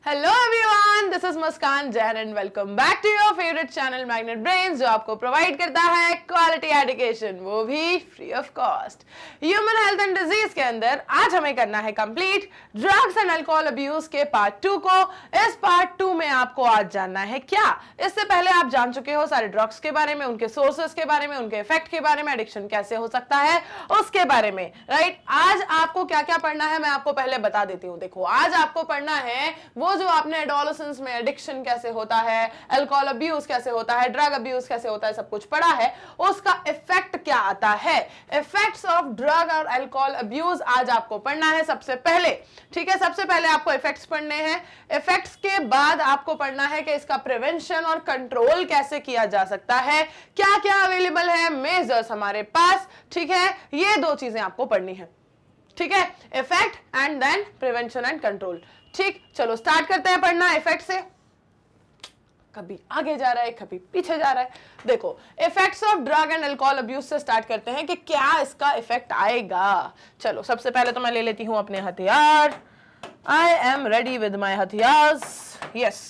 Hello everyone, this is Muskan Jain and welcome back to your favourite channel Magnet Brains, जो आपको provide करता है quality education, वो भी free of cost. Human health and disease के अंदर आज हमें करना है complete drugs and alcohol abuse के पार्ट 2 को। इस पार्ट 2 में आपको आज जानना है क्या, इससे पहले आप जान चुके हो सारे ड्रग्स के बारे में, उनके सोर्सेस के बारे में, उनके इफेक्ट के बारे में, एडिक्शन कैसे हो सकता है उसके बारे में, राइट। आज आपको क्या क्या पढ़ना है मैं आपको पहले बता देती हूँ। देखो, आज आपको पढ़ना है वो जो आपने एडोलेसेंस में एडिक्शन कैसे होता है, अल्कोहल अब्यूज कैसे होता है, ड्रग अब्यूज कैसे होता है, सब कुछ पढ़ा है, उसका इफेक्ट क्या आता है, effects of drug or alcohol abuse आज आपको पढ़ना है सबसे पहले। ठीक है, सबसे पहले आपको इफेक्ट्स पढ़ने हैं। इफेक्ट्स के बाद आपको पढ़ना है कि इसका प्रिवेंशन और कंट्रोल कैसे किया जा सकता है, क्या क्या अवेलेबल है मेजर्स हमारे पास। ठीक है, ये दो चीजें आपको पढ़नी है। ठीक है, effect and then prevention and control. ठीक, चलो स्टार्ट करते हैं पढ़ना इफेक्ट से। कभी आगे जा रहा है, कभी पीछे जा रहा है। देखो, effects of drug and alcohol abuse से स्टार्ट करते हैं कि क्या इसका इफेक्ट आएगा। चलो, सबसे पहले तो मैं ले लेती हूं अपने हथियार। I am ready with my हथियार्स। Yes,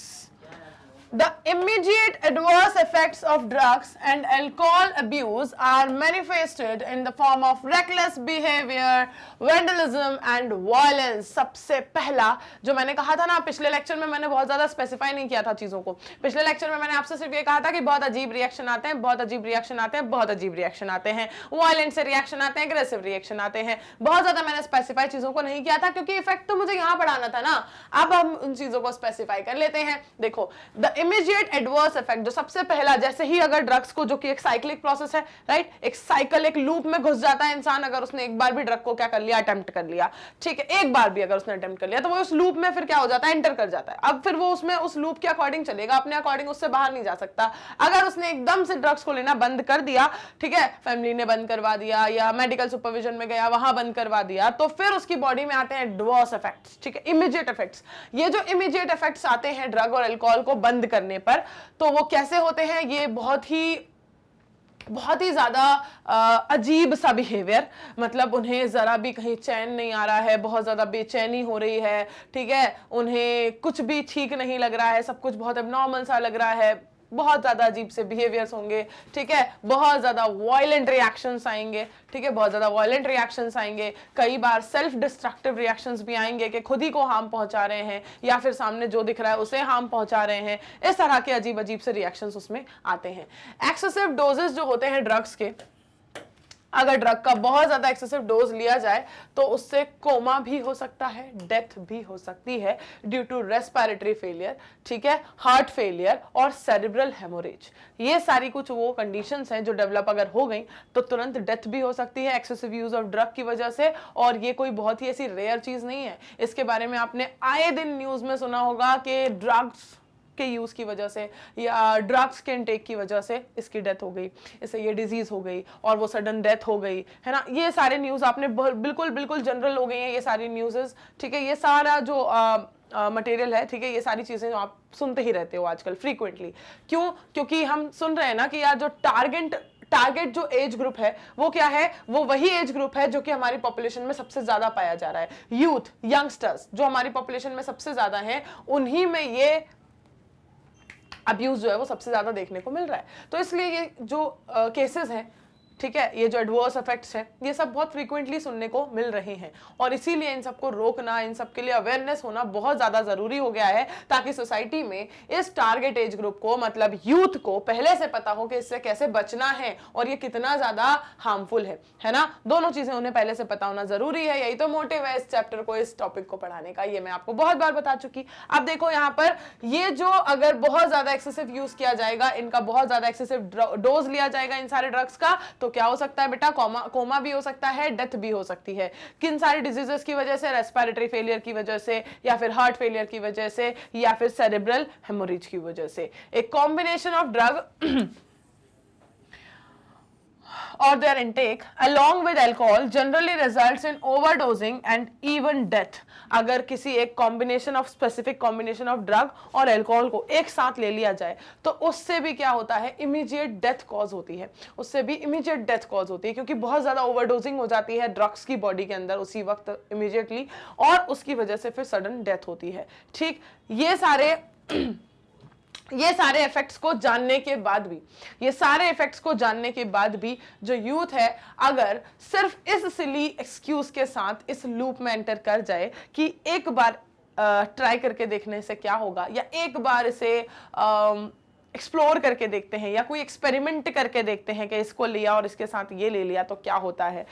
the immediate adverse effects of drugs and alcohol abuse are manifested in the form of reckless behavior, vandalism and violence। सबसे पहला जो मैंने कहा था ना, पिछले लेक्चर में मैंने बहुत ज्यादा स्पेसिफाई नहीं किया था चीजों को। पिछले लेक्चर में मैंने आपसे सिर्फ ये कहा था कि बहुत अजीब रिएक्शन आते हैं, बहुत अजीब रिएक्शन आते हैं, बहुत अजीब रिएक्शन आते हैं, वायलेंट से रिएक्शन आते हैं, एग्रेसिव रिएक्शन आते हैं। बहुत ज्यादा मैंने स्पेसिफाई चीजों को नहीं किया था क्योंकि इफेक्ट तो मुझे यहाँ पढ़ाना था ना। अब हम उन चीजों को स्पेसिफाई कर लेते हैं। देखो, द इमीडिएट एडवर्स इफेक्ट, जो सबसे पहला, जैसे ही अगर ड्रग्स को, जो कि एक साइक्लिक प्रोसेस है, राइट, एक साइकिल, एक लूप में घुस जाता है इंसान। अगर उसने एक बार भी ड्रग को क्या कर लिया, अटेम्प्ट कर लिया, ठीक है, एक बार भी अगर उसने अटेम्प्ट कर लिया तो वो उस लूप में फिर क्या हो जाता है, एंटर कर जाता है। अब फिर वो उसमें उस लूप के अकॉर्डिंग चलेगा, अपने अकॉर्डिंग उससे बाहर नहीं जा सकता। अगर उसने एकदम से ड्रग्स को लेना बंद कर दिया, ठीक है, फैमिली ने बंद करवा दिया या मेडिकल सुपरविजन में गया, वहां बंद करवा दिया, तो फिर उसकी बॉडी में आते हैं एडवर्स इफेक्ट्स। ठीक है, इमीडिएट इफेक्ट्स। ये जो इमीडिएट इफेक्ट्स आते हैं ड्रग और अल्कोहल को बंद करने पर, तो वो कैसे होते हैं, ये बहुत ही ज्यादा अजीब सा बिहेवियर, मतलब उन्हें जरा भी कहीं चैन नहीं आ रहा है, बहुत ज्यादा बेचैनी हो रही है। ठीक है, उन्हें कुछ भी ठीक नहीं लग रहा है, सब कुछ बहुत एबनॉर्मल सा लग रहा है, बहुत ज्यादा अजीब से बिहेवियर्स होंगे। ठीक है, बहुत ज्यादा वायलेंट रिएक्शंस आएंगे। ठीक है, बहुत ज्यादा वायलेंट रिएक्शंस आएंगे। कई बार सेल्फ डिस्ट्रक्टिव रिएक्शंस भी आएंगे कि खुद ही को हार्म पहुंचा रहे हैं या फिर सामने जो दिख रहा है उसे हार्म पहुंचा रहे हैं। इस तरह के अजीब अजीब से रिएक्शंस उसमें आते हैं। एक्सेसिव डोजेस जो होते हैं ड्रग्स के, अगर ड्रग का बहुत ज्यादा एक्सेसिव डोज लिया जाए तो उससे कोमा भी हो सकता है, डेथ भी हो सकती है ड्यू टू रेस्पिरेटरी फेलियर, ठीक है, हार्ट फेलियर और सेरिब्रल हेमोरेज। ये सारी कुछ वो कंडीशंस हैं जो डेवलप अगर हो गई तो तुरंत डेथ भी हो सकती है एक्सेसिव यूज ऑफ ड्रग की वजह से। और ये कोई बहुत ही ऐसी रेयर चीज नहीं है, इसके बारे में आपने आए दिन न्यूज में सुना होगा कि ड्रग्स के यूज की वजह से या ड्रग्स के इनटेक की वजह से इसकी डेथ हो गई, इससे ये डिजीज हो गई और वो सडन डेथ हो गई, है ना। ये सारे न्यूज आपने बिल्कुल बिल्कुल जनरल हो गई हैं ये सारी न्यूज़ेस। ठीक है, ये सारा जो मटेरियल है, ठीक है, ये सारी चीजें जो आप सुनते ही रहते हो आजकल फ्रीक्वेंटली। क्यों? क्योंकि हम सुन रहे हैं ना कि यार जो टारगेट जो एज ग्रुप है वो क्या है, वो वही एज ग्रुप है जो कि हमारी पॉपुलेशन में सबसे ज्यादा पाया जा रहा है। यूथ, यंगस्टर्स जो हमारी पॉपुलेशन में सबसे ज्यादा हैं, उन्हीं में ये अब्यूज जो है वो सबसे ज्यादा देखने को मिल रहा है। तो इसलिए ये जो केसेस हैं, ठीक है, ये जो एडवर्स इफेक्ट्स हैं, ये सब बहुत फ्रीक्वेंटली सुनने को मिल रहे हैं और इसीलिए इन सबको रोकना, इन सब के लिए अवेयरनेस होना बहुत ज्यादा जरूरी हो गया है, ताकि सोसाइटी में इस टारगेट एज ग्रुप को, मतलब यूथ को, पहले से पता हो कि इससे कैसे बचना है और ये कितना ज्यादा हार्मफुल है ना। दोनों चीजें उन्हें पहले से पता होना जरूरी है। यही तो मोटिव है इस चैप्टर को, इस टॉपिक को पढ़ाने का। ये मैं आपको बहुत बार बता चुकी। अब देखो यहाँ पर, ये जो अगर बहुत ज्यादा एक्सेसिव यूज किया जाएगा, इनका बहुत ज्यादा एक्सेसिव डोज लिया जाएगा इन सारे ड्रग्स का, तो क्या हो सकता है बेटा, कोमा भी हो सकता है, डेथ भी हो सकती है। किन सारी डिजीजेस की वजह से, रेस्पिरेटरी फेलियर की वजह से, या फिर हार्ट फेलियर की वजह से, या फिर सेरेब्रल हेमोरेज की वजह से। एक combination of drug or their intake along with alcohol generally results in overdosing and even death. अगर किसी एक combination of specific combination of drug or alcohol को एक साथ ले लिया जाए तो उससे भी क्या होता है, इमीडिएट डेथ कॉज होती है, उससे भी इमीडिएट डेथ कॉज होती है, क्योंकि बहुत ज्यादा ओवरडोजिंग हो जाती है ड्रग्स की बॉडी के अंदर उसी वक्त इमीडिएटली, और उसकी वजह से फिर सडन डेथ होती है। ठीक, ये सारे इफेक्ट्स को जानने के बाद भी, ये सारे इफेक्ट्स को जानने के बाद भी जो यूथ है अगर सिर्फ इस सिली एक्सक्यूज के साथ इस लूप में एंटर कर जाए कि एक बार ट्राई करके देखने से क्या होगा, या एक बार इसे एक्सप्लोर करके देखते हैं, या कोई एक्सपेरिमेंट करके देखते हैं कि इसको लिया और इसके साथ ये ले लिया तो क्या होता है,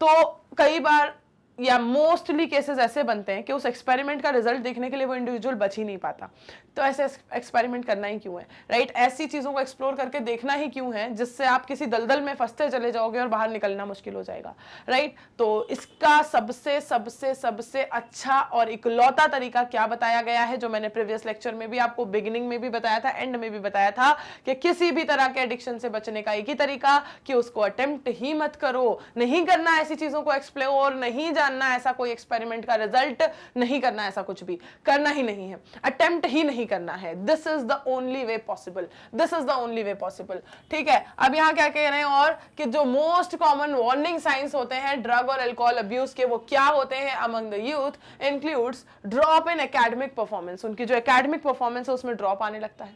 तो कई बार या मोस्टली केसेस ऐसे बनते हैं कि उस एक्सपेरिमेंट का रिजल्ट देखने के लिए वो इंडिविजुअल बच ही नहीं पाता। तो ऐसे एक्सपेरिमेंट करना ही क्यों है, राइट? ऐसी चीजों को एक्सप्लोर करके देखना ही क्यों है जिससे आप किसी दलदल में फंसते चले जाओगे और बाहर निकलना मुश्किल हो जाएगा, राइट? तो इसका सबसे सबसे सबसे अच्छा और इकलौता तरीका क्या बताया गया है, जो मैंने प्रीवियस लेक्चर में भी आपको बिगिनिंग में भी बताया था, एंड में भी बताया था, कि किसी भी तरह के एडिक्शन से बचने का एक ही तरीका कि उसको अटेम्प्ट ही मत करो, नहीं करना ऐसी चीजों को एक्सप्लोर, नहीं जानना ऐसा कोई एक्सपेरिमेंट का रिजल्ट, नहीं करना ऐसा कुछ भी, करना ही नहीं है, अटेम्प्ट ही नहीं करना है। This is the only way possible, this is the only way possible. ठीक है, अब यहां क्या कह रहे हैं, और कि जो मोस्ट कॉमन वार्निंग साइंस होते हैं ड्रग और अल्कोहल अब्यूज के, वो क्या होते हैं among the youth, includes drop in academic performance. उनकी जो एकेडमिक परफॉर्मेंस है उसमें ड्रॉप आने लगता है,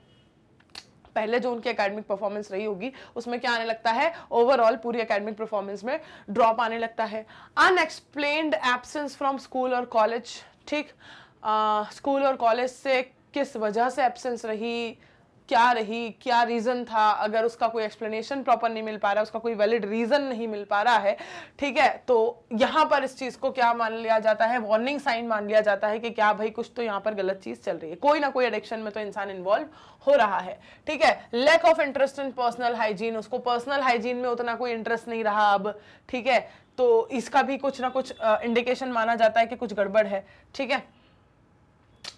पहले जो उनकी एकेडमिक परफॉर्मेंस रही होगी उसमें क्या आने लगता है, ओवरऑल पूरी एकेडमिक परफॉर्मेंस में ड्रॉप आने लगता है। अनएक्सप्लेन्ड एब्सेंस फ्रॉम स्कूल और कॉलेज। ठीक, स्कूल और कॉलेज से किस वजह से एब्सेंस रही, क्या रीजन था, अगर उसका कोई एक्सप्लेनेशन प्रॉपर नहीं मिल पा रहा है, उसका कोई वैलिड रीजन नहीं मिल पा रहा है, ठीक है, तो यहां पर इस चीज को क्या मान लिया जाता है, वार्निंग साइन मान लिया जाता है कि क्या भाई कुछ तो यहां पर गलत चीज चल रही है, कोई ना कोई एडिक्शन में तो इंसान इन्वॉल्व हो रहा है। ठीक है, lack of interest in personal hygiene, उसको पर्सनल हाइजीन में उतना कोई इंटरेस्ट नहीं रहा अब। ठीक है, तो इसका भी कुछ ना कुछ इंडिकेशन माना जाता है कि कुछ गड़बड़ है। ठीक है,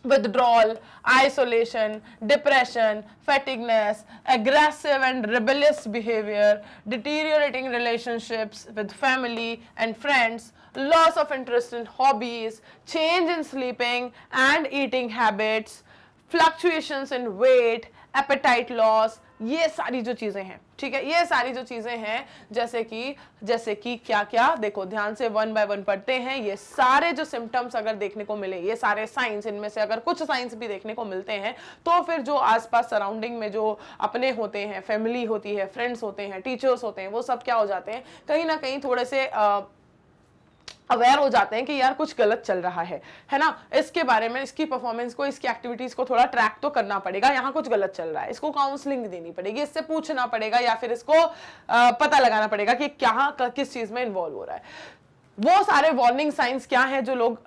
withdrawal, isolation, depression, fatigueness, aggressive and rebellious behavior, deteriorating relationships with family and friends, loss of interest in hobbies, change in sleeping and eating habits, fluctuations in weight, appetite loss, ये सारी जो चीजें हैं, ठीक है, ये सारी जो चीजें हैं, जैसे कि क्या क्या, देखो ध्यान से वन बाय वन पढ़ते हैं। ये सारे जो सिम्टम्स अगर देखने को मिले, ये सारे साइंस, इनमें से अगर कुछ साइंस भी देखने को मिलते हैं तो फिर जो आसपास सराउंडिंग में जो अपने होते हैं, फैमिली होती है, फ्रेंड्स होते हैं, टीचर्स होते हैं, वो सब क्या हो जाते हैं, कहीं ना कहीं थोड़े से अवेयर हो जाते हैं कि यार कुछ गलत चल रहा है ना, इसके बारे में, इसकी परफॉर्मेंस को, इसकी एक्टिविटीज को थोड़ा ट्रैक तो करना पड़ेगा, यहाँ कुछ गलत चल रहा है, इसको काउंसलिंग देनी पड़ेगी, इससे पूछना पड़ेगा, या फिर इसको पता लगाना पड़ेगा कि क्या किस चीज में इन्वॉल्व हो रहा है। वो सारे वार्निंग साइंस क्या है जो लोग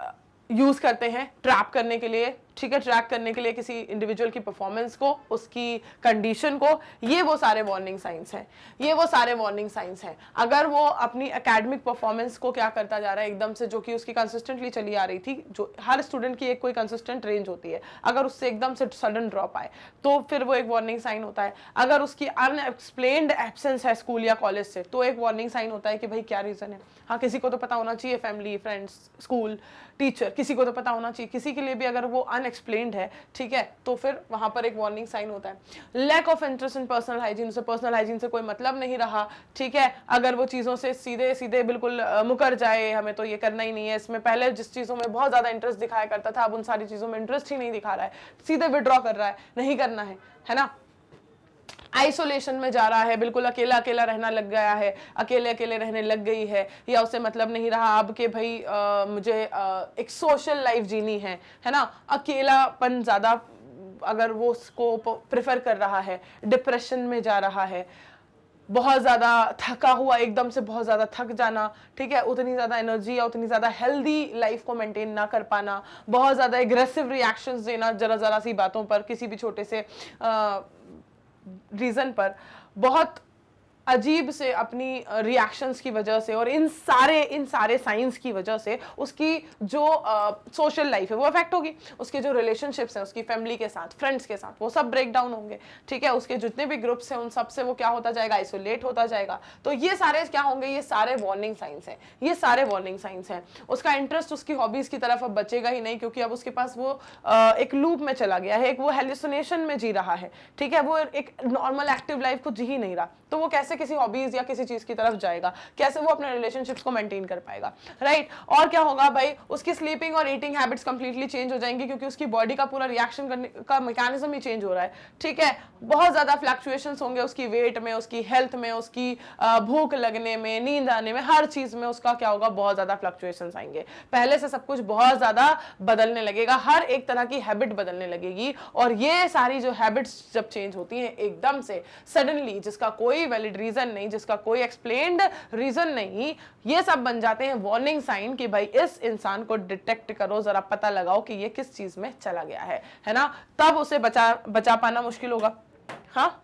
यूज करते हैं ट्रैप करने के लिए, ठीक है, ट्रैक करने के लिए किसी इंडिविजुअल की परफॉर्मेंस को, उसकी कंडीशन को, ये वो सारे वार्निंग साइंस हैं, ये वो सारे वार्निंग साइंस हैं। अगर वो अपनी एकेडमिक परफॉर्मेंस को क्या करता जा रहा है एकदम से, जो कि उसकी कंसिस्टेंटली चली आ रही थी, जो हर स्टूडेंट की एक कोई कंसिस्टेंट रेंज होती है, अगर उससे एकदम से सडन ड्रॉप आए तो फिर वो एक वार्निंग साइन होता है। अगर उसकी अनएक्सप्लेन्ड एब्सेंस है स्कूल या कॉलेज से, तो एक वार्निंग साइन होता है कि भाई क्या रीजन है। हाँ, किसी को तो पता होना चाहिए, फैमिली, फ्रेंड्स, स्कूल, टीचर, किसी को तो पता होना चाहिए। किसी के लिए भी अगर वो अनएक्सप्लेन्ड है, ठीक है, तो फिर वहां पर एक वार्निंग साइन होता है। Lack of interest in personal hygiene, उसे पर्सनल हाइजीन से कोई मतलब नहीं रहा, ठीक है, अगर वो चीजों से सीधे सीधे बिल्कुल मुकर जाए, हमें तो ये करना ही नहीं है, इसमें पहले जिस चीजों में बहुत ज्यादा इंटरेस्ट दिखाया करता था, अब उन सारी चीजों में इंटरेस्ट ही नहीं दिखा रहा है, सीधे विड्रॉ कर रहा है, नहीं करना है ना। आइसोलेशन में जा रहा है, बिल्कुल अकेला अकेला रहना लग गया है, अकेले अकेले रहने लग गई है, या उसे मतलब नहीं रहा अब के भाई मुझे एक सोशल लाइफ जीनी है ना, अकेलापन ज्यादा अगर वो उसको प्रेफर कर रहा है, डिप्रेशन में जा रहा है, बहुत ज्यादा थका हुआ, एकदम से बहुत ज्यादा थक जाना, ठीक है, उतनी ज्यादा एनर्जी या उतनी ज्यादा हेल्दी लाइफ को मेंटेन ना कर पाना, बहुत ज्यादा एग्रेसिव रिएक्शंस देना जरा जरा सी बातों पर, किसी भी छोटे से रीजन पर, बहुत अजीब से अपनी रिएक्शंस की वजह से और इन सारे साइंस की वजह से उसकी जो सोशल लाइफ है वो अफेक्ट होगी, उसके जो रिलेशनशिप्स हैं उसकी फैमिली के साथ, फ्रेंड्स के साथ, वो सब ब्रेक डाउन होंगे, ठीक है, उसके जितने भी ग्रुप्स हैं उन सब से वो क्या होता जाएगा, आइसोलेट होता जाएगा। तो ये सारे क्या होंगे, ये सारे वार्निंग साइंस हैं, ये सारे वार्निंग साइंस हैं। उसका इंटरेस्ट उसकी हॉबीज की तरफ अब बचेगा ही नहीं, क्योंकि अब उसके पास वो एक लूप में चला गया है, एक वो हेलुसिनेशन में जी रहा है, ठीक है, वो एक नॉर्मल एक्टिव लाइफ को जी ही नहीं रहा। तो वो कैसे किसी हॉबीज या किसी चीज की तरफ जाएगा, कैसे वो अपने रिलेशनशिप्स को मेंटेन कर पाएगा, राइट। और क्या होगा भाई, उसकी स्लीपिंग और ईटिंग हैबिट्स कंप्लीटली चेंज हो जाएंगी, क्योंकि उसकी बॉडी का पूरा रिएक्शन करने का मैकेनिज्म ही चेंज हो रहा है, ठीक है। बहुत ज्यादा फ्लक्चुएशंस होंगे उसकी वेट में, उसकी हेल्थ में, उसकी भूख लगने में, नींद आने में, हर चीज में उसका क्या होगा, बहुत ज्यादा फ्लक्चुएशंस आएंगे। पहले से सब कुछ बहुत ज्यादा बदलने लगेगा, हर एक तरह की हैबिट बदलने लगेगी। और ये सारी जो हैबिट्स जब चेंज होती हैं एकदम से सडनली, जिसका कोई वैलिड रीजन नहीं, जिसका कोई एक्सप्लेन्ड रीजन नहीं, ये सब बन जाते हैं वार्निंग साइन कि भाई इस इंसान को डिटेक्ट करो, जरा पता लगाओ कि ये किस चीज में चला गया है ना। तब उसे बचा पाना मुश्किल होगा। हाँ,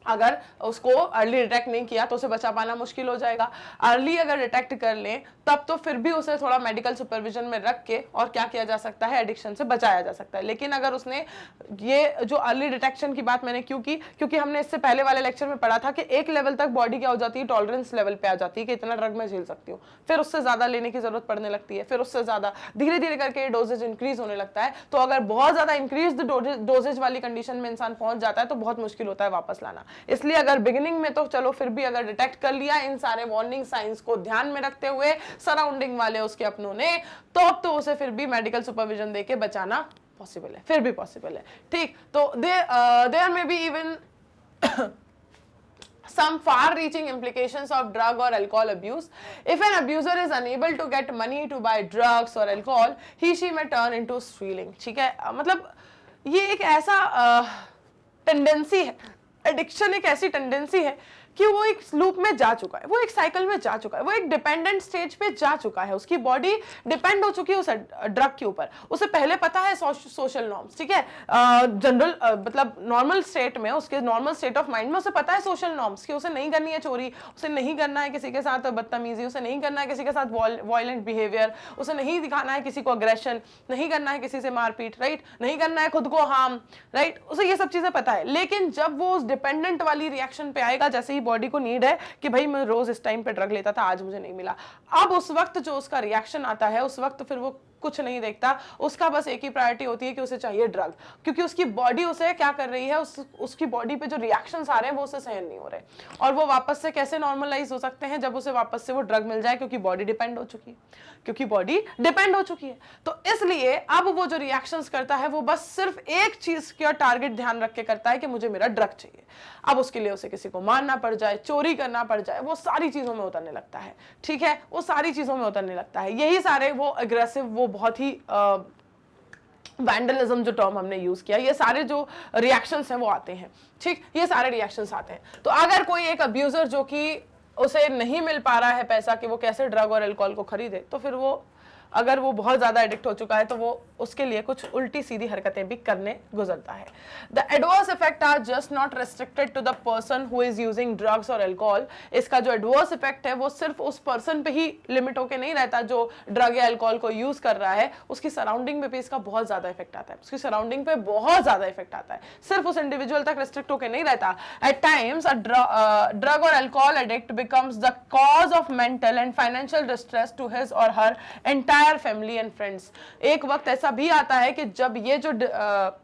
अगर उसको अर्ली डिटेक्ट नहीं किया तो उसे बचा पाना मुश्किल हो जाएगा। अर्ली अगर डिटेक्ट कर लें तब तो फिर भी उसे थोड़ा मेडिकल सुपरविजन में रख के और क्या किया जा सकता है, एडिक्शन से बचाया जा सकता है। लेकिन अगर उसने ये जो अर्ली डिटेक्शन की बात मैंने क्यों की, क्योंकि हमने इससे पहले वाले लेक्चर में पढ़ा था कि एक लेवल तक बॉडी क्या हो जाती है, टॉलरेंस लेवल पे आ जाती है कि इतना ड्रग मैं झेल सकती हूँ, फिर उससे ज्यादा लेने की जरूरत पड़ने लगती है, फिर उससे ज्यादा धीरे धीरे करके डोजेज इंक्रीज होने लगता है। तो अगर बहुत ज्यादा इंक्रीज डोजेज वाली कंडीशन में इंसान पहुंच जाता है तो बहुत मुश्किल होता है वापस लाना। इसलिए अगर बिगिनिंग में तो चलो फिर भी अगर डिटेक्ट कर लिया इन सारे वार्निंग साइंस को ध्यान में रखते हुए सराउंडिंग वाले उसके अपनों ने, तो उसे फिर भी मेडिकल सुपरविजन देके बचाना पॉसिबल है, फिर भी पॉसिबल है, ठीक। तो there may be even some far-reaching implications of drug or alcohol abuse. If an abuser is unable to get money to buy drugs or alcohol, he/she may turn into stealing. ठीक है, मतलब ये एक ऐसा tendency है, addiction एक ऐसी tendency है कि वो एक लूप में जा चुका है, वो एक साइकिल में जा चुका है, वो एक डिपेंडेंट स्टेज पे जा चुका है, उसकी बॉडी डिपेंड हो चुकी है उस ड्रग के ऊपर। उसे पहले पता है सोशल नॉर्म्स, ठीक है, जनरल मतलब नॉर्मल स्टेट में, उसके नॉर्मल स्टेट ऑफ माइंड में उसे पता है सोशल नॉर्म्स कि उसे नहीं करनी है चोरी, उसे नहीं करना है किसी के साथ बदतमीजी, उसे नहीं करना है किसी के साथ वायलेंट बिहेवियर, उसे नहीं दिखाना है किसी को अग्रेशन, नहीं करना है किसी से मारपीट, राइट, नहीं करना है खुद को हार्म, राइट, उसे ये सब चीजें पता है। लेकिन जब वो उस डिपेंडेंट वाली रिएक्शन पे आएगा, जैसे ही बॉडी को नीड है कि भाई मैं रोज इस टाइम पे ड्रग लेता था, आज मुझे नहीं मिला, अब उस वक्त जो उसका रिएक्शन आता है, उस वक्त फिर वो कुछ नहीं देखता, उसका बस एक ही प्रायोरिटी होती है कि उसे चाहिए ड्रग, क्योंकि उसकी बॉडी उसे क्या कर रही है, उसकी बॉडी पे जो रिएक्शंस आ रहे हैं वो उसे सहन नहीं हो रहे। और वो वापस से कैसे नॉर्मलाइज हो सकते हैं, जब उसे वापस से वो ड्रग मिल जाए, क्योंकि बॉडी डिपेंड हो चुकी है, क्योंकि बॉडी डिपेंड हो चुकी है। तो इसलिए अब वो जो रिएक्शंस करता है वो बस सिर्फ एक चीज का टारगेट ध्यान रख के करता है कि मुझे मेरा ड्रग चाहिए। अब उसके लिए उसे किसी को मारना पड़ जाए, चोरी करना पड़ जाए, वो सारी चीजों में उतरने लगता है, ठीक है, वो सारी चीजों में उतरने लगता है। यही सारे वो अग्रेसिव, वो बहुत ही वैंडलिज्म जो टर्म हमने यूज किया, ये सारे जो रिएक्शंस हैं वो आते हैं, ठीक, ये सारे रिएक्शंस आते हैं। तो अगर कोई एक अब्यूजर जो कि उसे नहीं मिल पा रहा है पैसा कि वो कैसे ड्रग और अल्कोहल को खरीदे, तो फिर वो अगर वो बहुत ज्यादा एडिक्ट हो चुका है तो वो उसके लिए कुछ उल्टी सीधी हरकतें भी करने गुजरता है। The adverse effect are just not restricted to the person who is using drugs और अल्कोहल। इसका जो एडवर्स इफेक्ट है वो सिर्फ उस पर्सन पे ही लिमिट होके नहीं रहता जो ड्रग या अल्कोहल को यूज कर रहा है, उसकी सराउंडिंग में भी इसका बहुत ज्यादा इफेक्ट आता है, उसकी सराउंडिंग पे बहुत ज्यादा इफेक्ट आता है, सिर्फ उस इंडिविजुअल तक रेस्ट्रिक्ट होकर नहीं रहता। At times a drug or alcohol addict becomes the cause of mental and financial distress to his or her entire family and friends. एक वक्त ऐसा भी आता है कि जब ये जो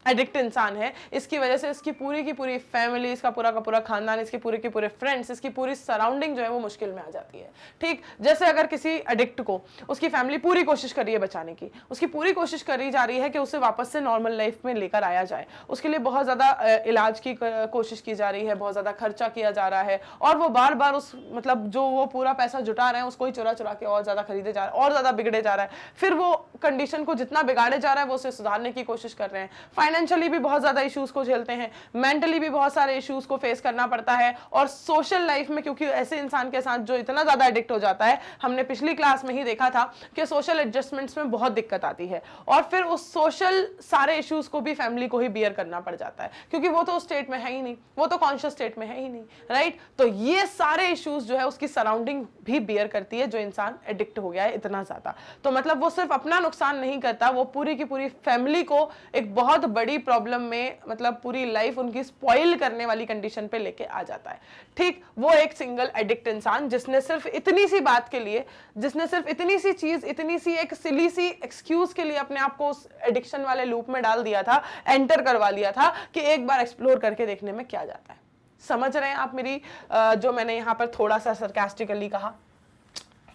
एडिक्ट इंसान है, इसकी वजह से इसकी पूरी की पूरी फैमिली, इसका पूरा का पूरा खानदान, इसके पूरे के पूरे फ्रेंड्स, इसकी पूरी सराउंडिंग जो है वो मुश्किल में आ जाती है, ठीक। जैसे अगर किसी एडिक्ट को उसकी फैमिली पूरी कोशिश कर रही है बचाने की, उसकी पूरी कोशिश करी जा रही है कि उसे वापस से नॉर्मल लाइफ में लेकर आया जाए, उसके लिए बहुत ज्यादा इलाज की कोशिश की जा रही है, बहुत ज्यादा खर्चा किया जा रहा है, और वो बार बार उस मतलब जो वो पूरा पैसा जुटा रहे हैं उसको ही चुरा चुरा के और ज्यादा खरीदे जा रहे हैं, और ज्यादा बिगड़े जा रहा है, फिर वो कंडीशन को जितना बिगाड़े जा रहा है वो उसे सुधारने की कोशिश कर रहे हैं। फाइनेंशियली भी बहुत ज्यादा इश्यूज को झेलते हैं, मेंटली भी बहुत सारे इश्यूज को फेस करना पड़ता है, और सोशल लाइफ में क्योंकि ऐसे इंसान के साथ जो इतना ज्यादा एडिक्ट हो जाता है, हमने पिछली क्लास में ही देखा था कि सोशल एडजस्टमेंट्स में बहुत दिक्कत आती है, और फिर उस सोशल सारे इश्यूज को भी फैमिली को ही बियर करना पड़ जाता है, क्योंकि वो तो उस स्टेट में है ही नहीं, वो तो कॉन्शियस स्टेट में है ही नहीं, राइट। तो ये सारे इश्यूज जो है उसकी सराउंडिंग भी बियर करती है, जो इंसान एडिक्ट हो गया है इतना ज्यादा। तो मतलब वो सिर्फ अपना नुकसान नहीं करता, वो पूरी की पूरी फैमिली को एक बहुत बड़ी प्रॉब्लम में, मतलब पूरी लाइफ उनकी स्पॉइल करने वाली कंडीशन पे लेके आ जाता है। ठीक, वो एक सिंगल एडिक्ट इंसान जिसने सिर्फ इतनी सी बात के लिए, जिसने सिर्फ इतनी सी चीज, इतनी सी एक सिली सी एक्सक्यूज के लिए अपने आप को उस एडिक्शन वाले लूप में डाल दिया था, एंटर करवा लिया था कि एक बार एक्सप्लोर करके देखने में क्या जाता है। समझ रहे हैं आप मेरी जो मैंने यहां पर थोड़ा सा सरकास्टिकली कहा,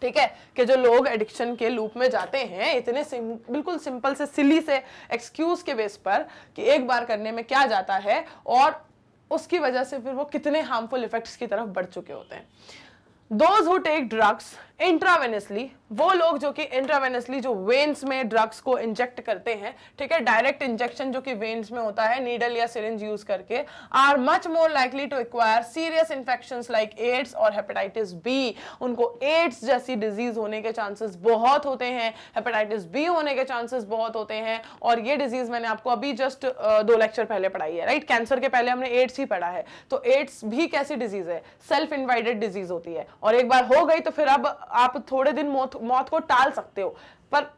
ठीक है, कि जो लोग एडिक्शन के लूप में जाते हैं इतने बिल्कुल सिंपल से सिली से एक्सक्यूज के बेस पर कि एक बार करने में क्या जाता है, और उसकी वजह से फिर वो कितने हार्मफुल इफेक्ट्स की तरफ बढ़ चुके होते हैं। Those who take drugs intravenously, वो लोग जो कि इंट्रावेनसली जो वेन्स में ड्रग्स को इंजेक्ट करते हैं, ठीक है, डायरेक्ट इंजेक्शन जो कि वेन्स में होता है नीडल या सिरिंज यूज करके, are much more likely to acquire serious infections like AIDS और हेपेटाइटिस बी। उनको एड्स जैसी डिजीज होने के चांसेस बहुत होते हैं, हेपेटाइटिस बी होने के चांसेस बहुत होते हैं, और ये डिजीज मैंने आपको अभी जस्ट 2 लेक्चर पहले पढ़ाई है, राइट। कैंसर के पहले हमने एड्स ही पढ़ा है, तो एड्स भी कैसी डिजीज है, सेल्फ इन्वाइटेड डिजीज होती है, और एक बार हो गई तो फिर अब आप थोड़े दिन मौत को टाल सकते हो, पर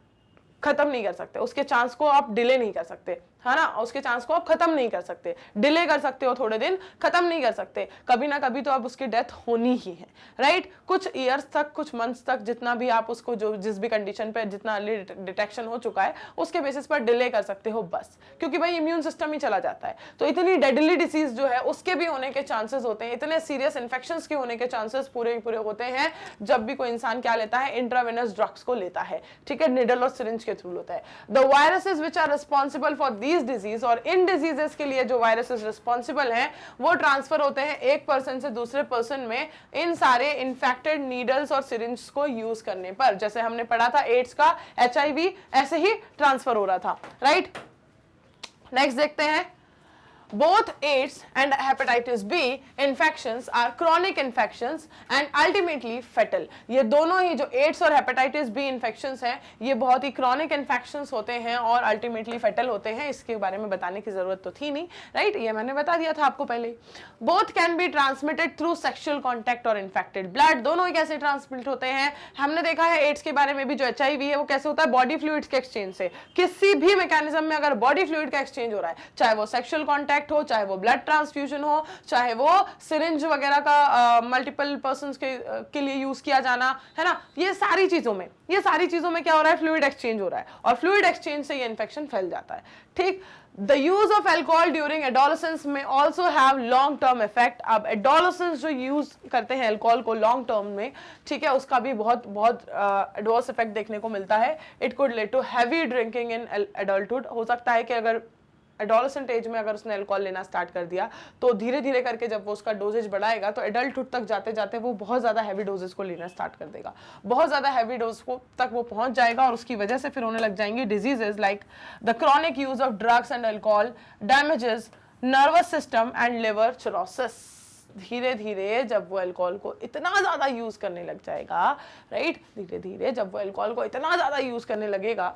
खत्म नहीं कर सकते, उसके चांस को आप डिले नहीं कर सकते, है ना, उसके चांस को आप खत्म नहीं कर सकते, डिले कर सकते हो थोड़े दिन, खत्म नहीं कर सकते, कभी ना कभी तो अब उसकी डेथ होनी ही है, राइट। कुछ ईयर्स तक, कुछ मंथ्स तक, जितना भी आप उसको जो जिस भी कंडीशन पे जितना अर्ली डिटेक्शन हो चुका है उसके बेसिस पर डिले कर सकते हो बस, क्योंकि भाई इम्यून सिस्टम ही चला जाता है। तो इतनी डेडली डिसीज जो है उसके भी होने के चांसेस होते हैं, इतने सीरियस इन्फेक्शंस के होने के चांसेस पूरे होते हैं जब भी कोई इंसान क्या लेता है, इंट्रावेनस ड्रग्स को लेता है, ठीक है, निडल और सिरिंज के थ्रू होता है। The viruses which are responsible for disease, और इन डिजीजेस के लिए जो वायरसेस रिस्पांसिबल हैं वो ट्रांसफर होते हैं एक पर्सन से दूसरे पर्सन में इन सारे इन्फेक्टेड नीडल्स और सिरिंज को यूज करने पर। जैसे हमने पढ़ा था एड्स का, HIV ऐसे ही ट्रांसफर हो रहा था, राइट। नेक्स्ट देखते हैं, both AIDS and hepatitis B infections are chronic infections and ultimately fatal। ये दोनों ही जो AIDS और hepatitis B infections हैं ये बहुत ही chronic infections होते हैं और ultimately fatal होते हैं, इसके बारे में बताने की जरूरत तो थी नहीं, राइट, ये मैंने बता दिया था आपको पहले। Both can be transmitted through sexual contact or infected blood, दोनों ही कैसे ट्रांसमिट होते हैं, हमने देखा है एड्स के बारे में भी, जो HIV है वो कैसे होता है, बॉडी फ्लूइड्स के एक्सचेंज से। किसी भी मैकेनिज्म में अगर बॉडी फ्लूइड का एक्सचेंज हो रहा है, चाहे वो सेक्सुअल कॉन्टैक्ट हो, चाहे वो ब्लड ट्रांसफ्यूजन हो, चाहे वो सिरिंज वगैरह का मल्टीपल पर्संस के लिए यूज किया जाना, है ना, ये सारी चीजों में क्या हो रहा है, फ्लूइड एक्सचेंज हो रहा है, और फ्लूइड एक्सचेंज से ये इन्फेक्शन फैल जाता है, ठीक। The use of alcohol during adolescence may also have long term effect। अब adolescents जो यूज करते हैं अल्कोहल को लॉन्ग टर्म में, ठीक है, उसका भी बहुत एडवर्स इफेक्ट देखने को मिलता है। It could lead to heavy drinking in adulthood। हो सकता है कि अगर एडोलेसेंट एज में अगर उसने अल्कोहल लेना स्टार्ट कर दिया तो धीरे धीरे करके जब वो उसका डोजेज बढ़ाएगा तो एडल्टहुड तक जाते जाते वो बहुत ज़्यादा हैवी डोजेस को लेना स्टार्ट कर देगा, बहुत ज़्यादा हैवी डोज को तक वो पहुंच जाएगा, और उसकी वजह से फिर होने लग जाएंगी diseases like the chronic use of drugs and alcohol damages nervous system and liver cirrhosis. धीरे धीरे जब वो अल्कोहल को इतना ज़्यादा यूज़ करने लग जाएगा, राइट, धीरे धीरे जब वो अल्कोहल को इतना ज़्यादा यूज़ करने लगेगा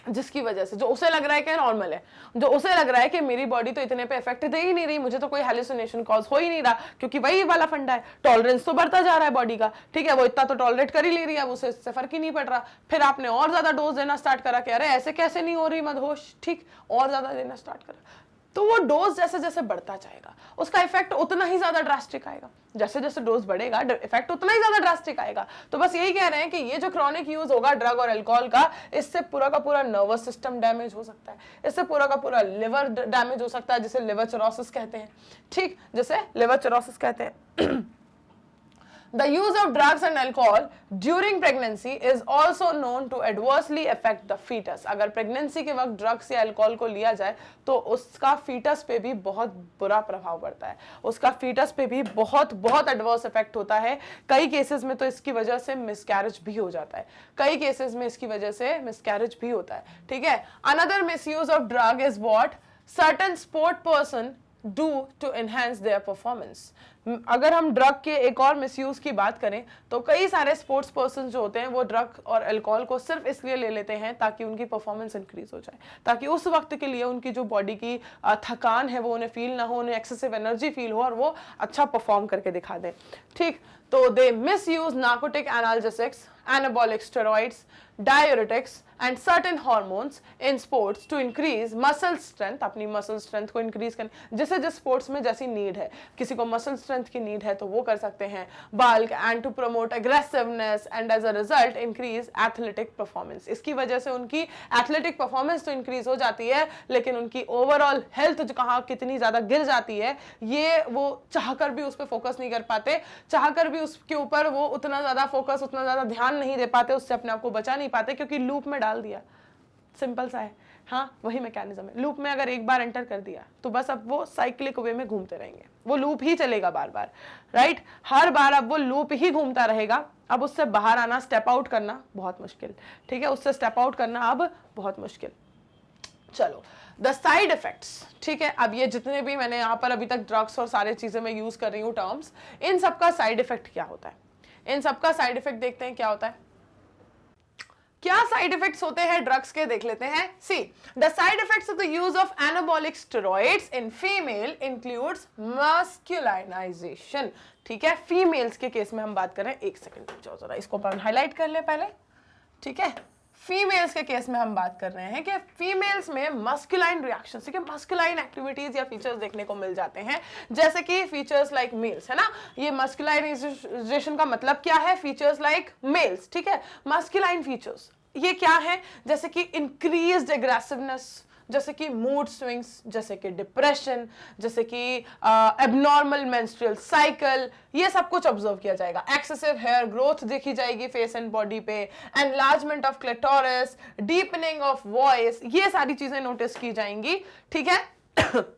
जिसकी वजह से जो उसे लग रहा है कि नॉर्मल है, जो उसे लग रहा है कि मेरी बॉडी तो इतने पे इफेक्ट दे ही नहीं रही, मुझे तो कोई हेलुसिनेशन कॉज हो ही नहीं रहा, क्योंकि वही वाला फंडा है, टॉलरेंस तो बढ़ता जा रहा है बॉडी का, ठीक है, वो इतना तो टॉलरेट कर ही ले रही है, अब उसे इससे फर्क ही नहीं पड़ रहा। फिर आपने और ज्यादा डोज देना स्टार्ट करा कि अरे ऐसे कैसे नहीं हो रही मदहोश, ठीक, और ज्यादा देना स्टार्ट करा, तो वो डोज जैसे जैसे बढ़ता जाएगा उसका इफेक्ट उतना ही ज्यादा ड्रास्टिक आएगा, जैसे जैसे डोज बढ़ेगा इफेक्ट उतना ही ज्यादा ड्रास्टिक आएगा। तो बस यही कह रहे हैं कि ये जो क्रॉनिक यूज होगा ड्रग और अल्कोहल का, इससे पूरा का पूरा नर्वस सिस्टम डैमेज हो सकता है, इससे पूरा का पूरा लिवर डैमेज हो सकता है, जिसे लिवर सिरोसिस कहते हैं, ठीक, जिसे लिवर सिरोसिस कहते हैं। The use of drugs and alcohol during pregnancy is also known to adversely affect the fetus. अगर प्रेगनेंसी के वक्त ड्रग्स या अल्कोहल को लिया जाए तो उसका फीटस पे भी बहुत बुरा प्रभाव पड़ता है, उसका फीटस पे भी बहुत बहुत एडवर्स इफेक्ट होता है। कई केसेस में तो इसकी वजह से मिसकैरेज भी हो जाता है, कई केसेस में इसकी वजह से मिसकैरेज भी होता है। ठीक है, another misuse of drug is what certain sport person do to enhance their performance. अगर हम ड्रग के एक और मिसयूज की बात करें तो कई सारे स्पोर्ट्स पर्सन जो होते हैं वो ड्रग और अल्कोहल को सिर्फ इसलिए ले लेते हैं ताकि उनकी परफॉर्मेंस इंक्रीज हो जाए, ताकि उस वक्त के लिए उनकी जो बॉडी की थकान है वो उन्हें फील ना हो, उन्हें एक्सेसिव एनर्जी फील हो और वो अच्छा परफॉर्म करके दिखा दें। ठीक, तो they miss use narcotic analgesics, anabolic steroids, diuretics and certain hormones in sports to increase muscle strength, अपनी muscle strength को increase करने, जिसे जिस sports में जैसी need है, किसी को muscle strength की need है तो वो कर सकते हैं, bulk and to promote aggressiveness and as a result increase athletic performance। इसकी वजह से उनकी athletic performance तो increase हो जाती है लेकिन उनकी overall health जो कहाँ कितनी ज़्यादा गिर जाती है ये वो चाहकर भी उस पर फोकस नहीं कर पाते, चाहकर भी उसके ऊपर वो उतना ज़्यादा फोकस उतना ज़्यादा ध्यान नहीं दे पाते, उससे अपने आप को बचा नहीं पाते क्योंकि लूप में डाल दिया। सिंपल सा है, हाँ वही मैकेनिज्म है। लूप में अगर एक बार एंटर कर दिया तो बस अब वो साइक्लिक वे में घूमते रहेंगे, वो लूप ही चलेगा बार बार, राइट, हर बार अब वो लूप ही घूमता रहेगा। अब उससे बाहर आना, स्टेप आउट करना बहुत मुश्किल। ठीक है, उससे स्टेप आउट करना अब बहुत मुश्किल। चलो, द साइड इफेक्ट्स। ठीक है, अब ये जितने भी मैंने यहाँ पर अभी तक ड्रग्स और सारे चीजें मैं यूज कर रही हूँ टर्म्स, इन सबका साइड इफेक्ट क्या होता है, इन सबका साइड इफेक्ट देखते हैं क्या होता है। क्या साइड इफेक्ट्स होते हैं ड्रग्स के, देख लेते हैं। See the side effects of the use of anabolic steroids in female includes masculinization. ठीक है, फीमेल्स के केस में हम बात करें, एक सेकंड रुको जरा, इसको अपन हाईलाइट कर ले पहले। ठीक है, फीमेल्स के केस में हम बात कर रहे हैं कि फीमेल्स में मस्कुलाइन रिएक्शन, ठीक है, मस्कुलाइन एक्टिविटीज या फीचर्स देखने को मिल जाते हैं, जैसे कि फीचर्स लाइक मेल्स, है ना। ये मस्कुलाइनाइजेशन का मतलब क्या है, फीचर्स लाइक मेल्स। ठीक है, मस्कुलाइन फीचर्स ये क्या है, जैसे कि इंक्रीज्ड एग्रेसिवनेस, जैसे कि मूड स्विंग्स, जैसे कि डिप्रेशन, जैसे कि एबनॉर्मल मेंस्ट्रुअल साइकिल, ये सब कुछ ऑब्जर्व किया जाएगा। एक्सेसिव हेयर ग्रोथ देखी जाएगी फेस एंड बॉडी पे, enlargement of clitoris, deepening of voice, ये सारी चीजें नोटिस की जाएंगी। ठीक है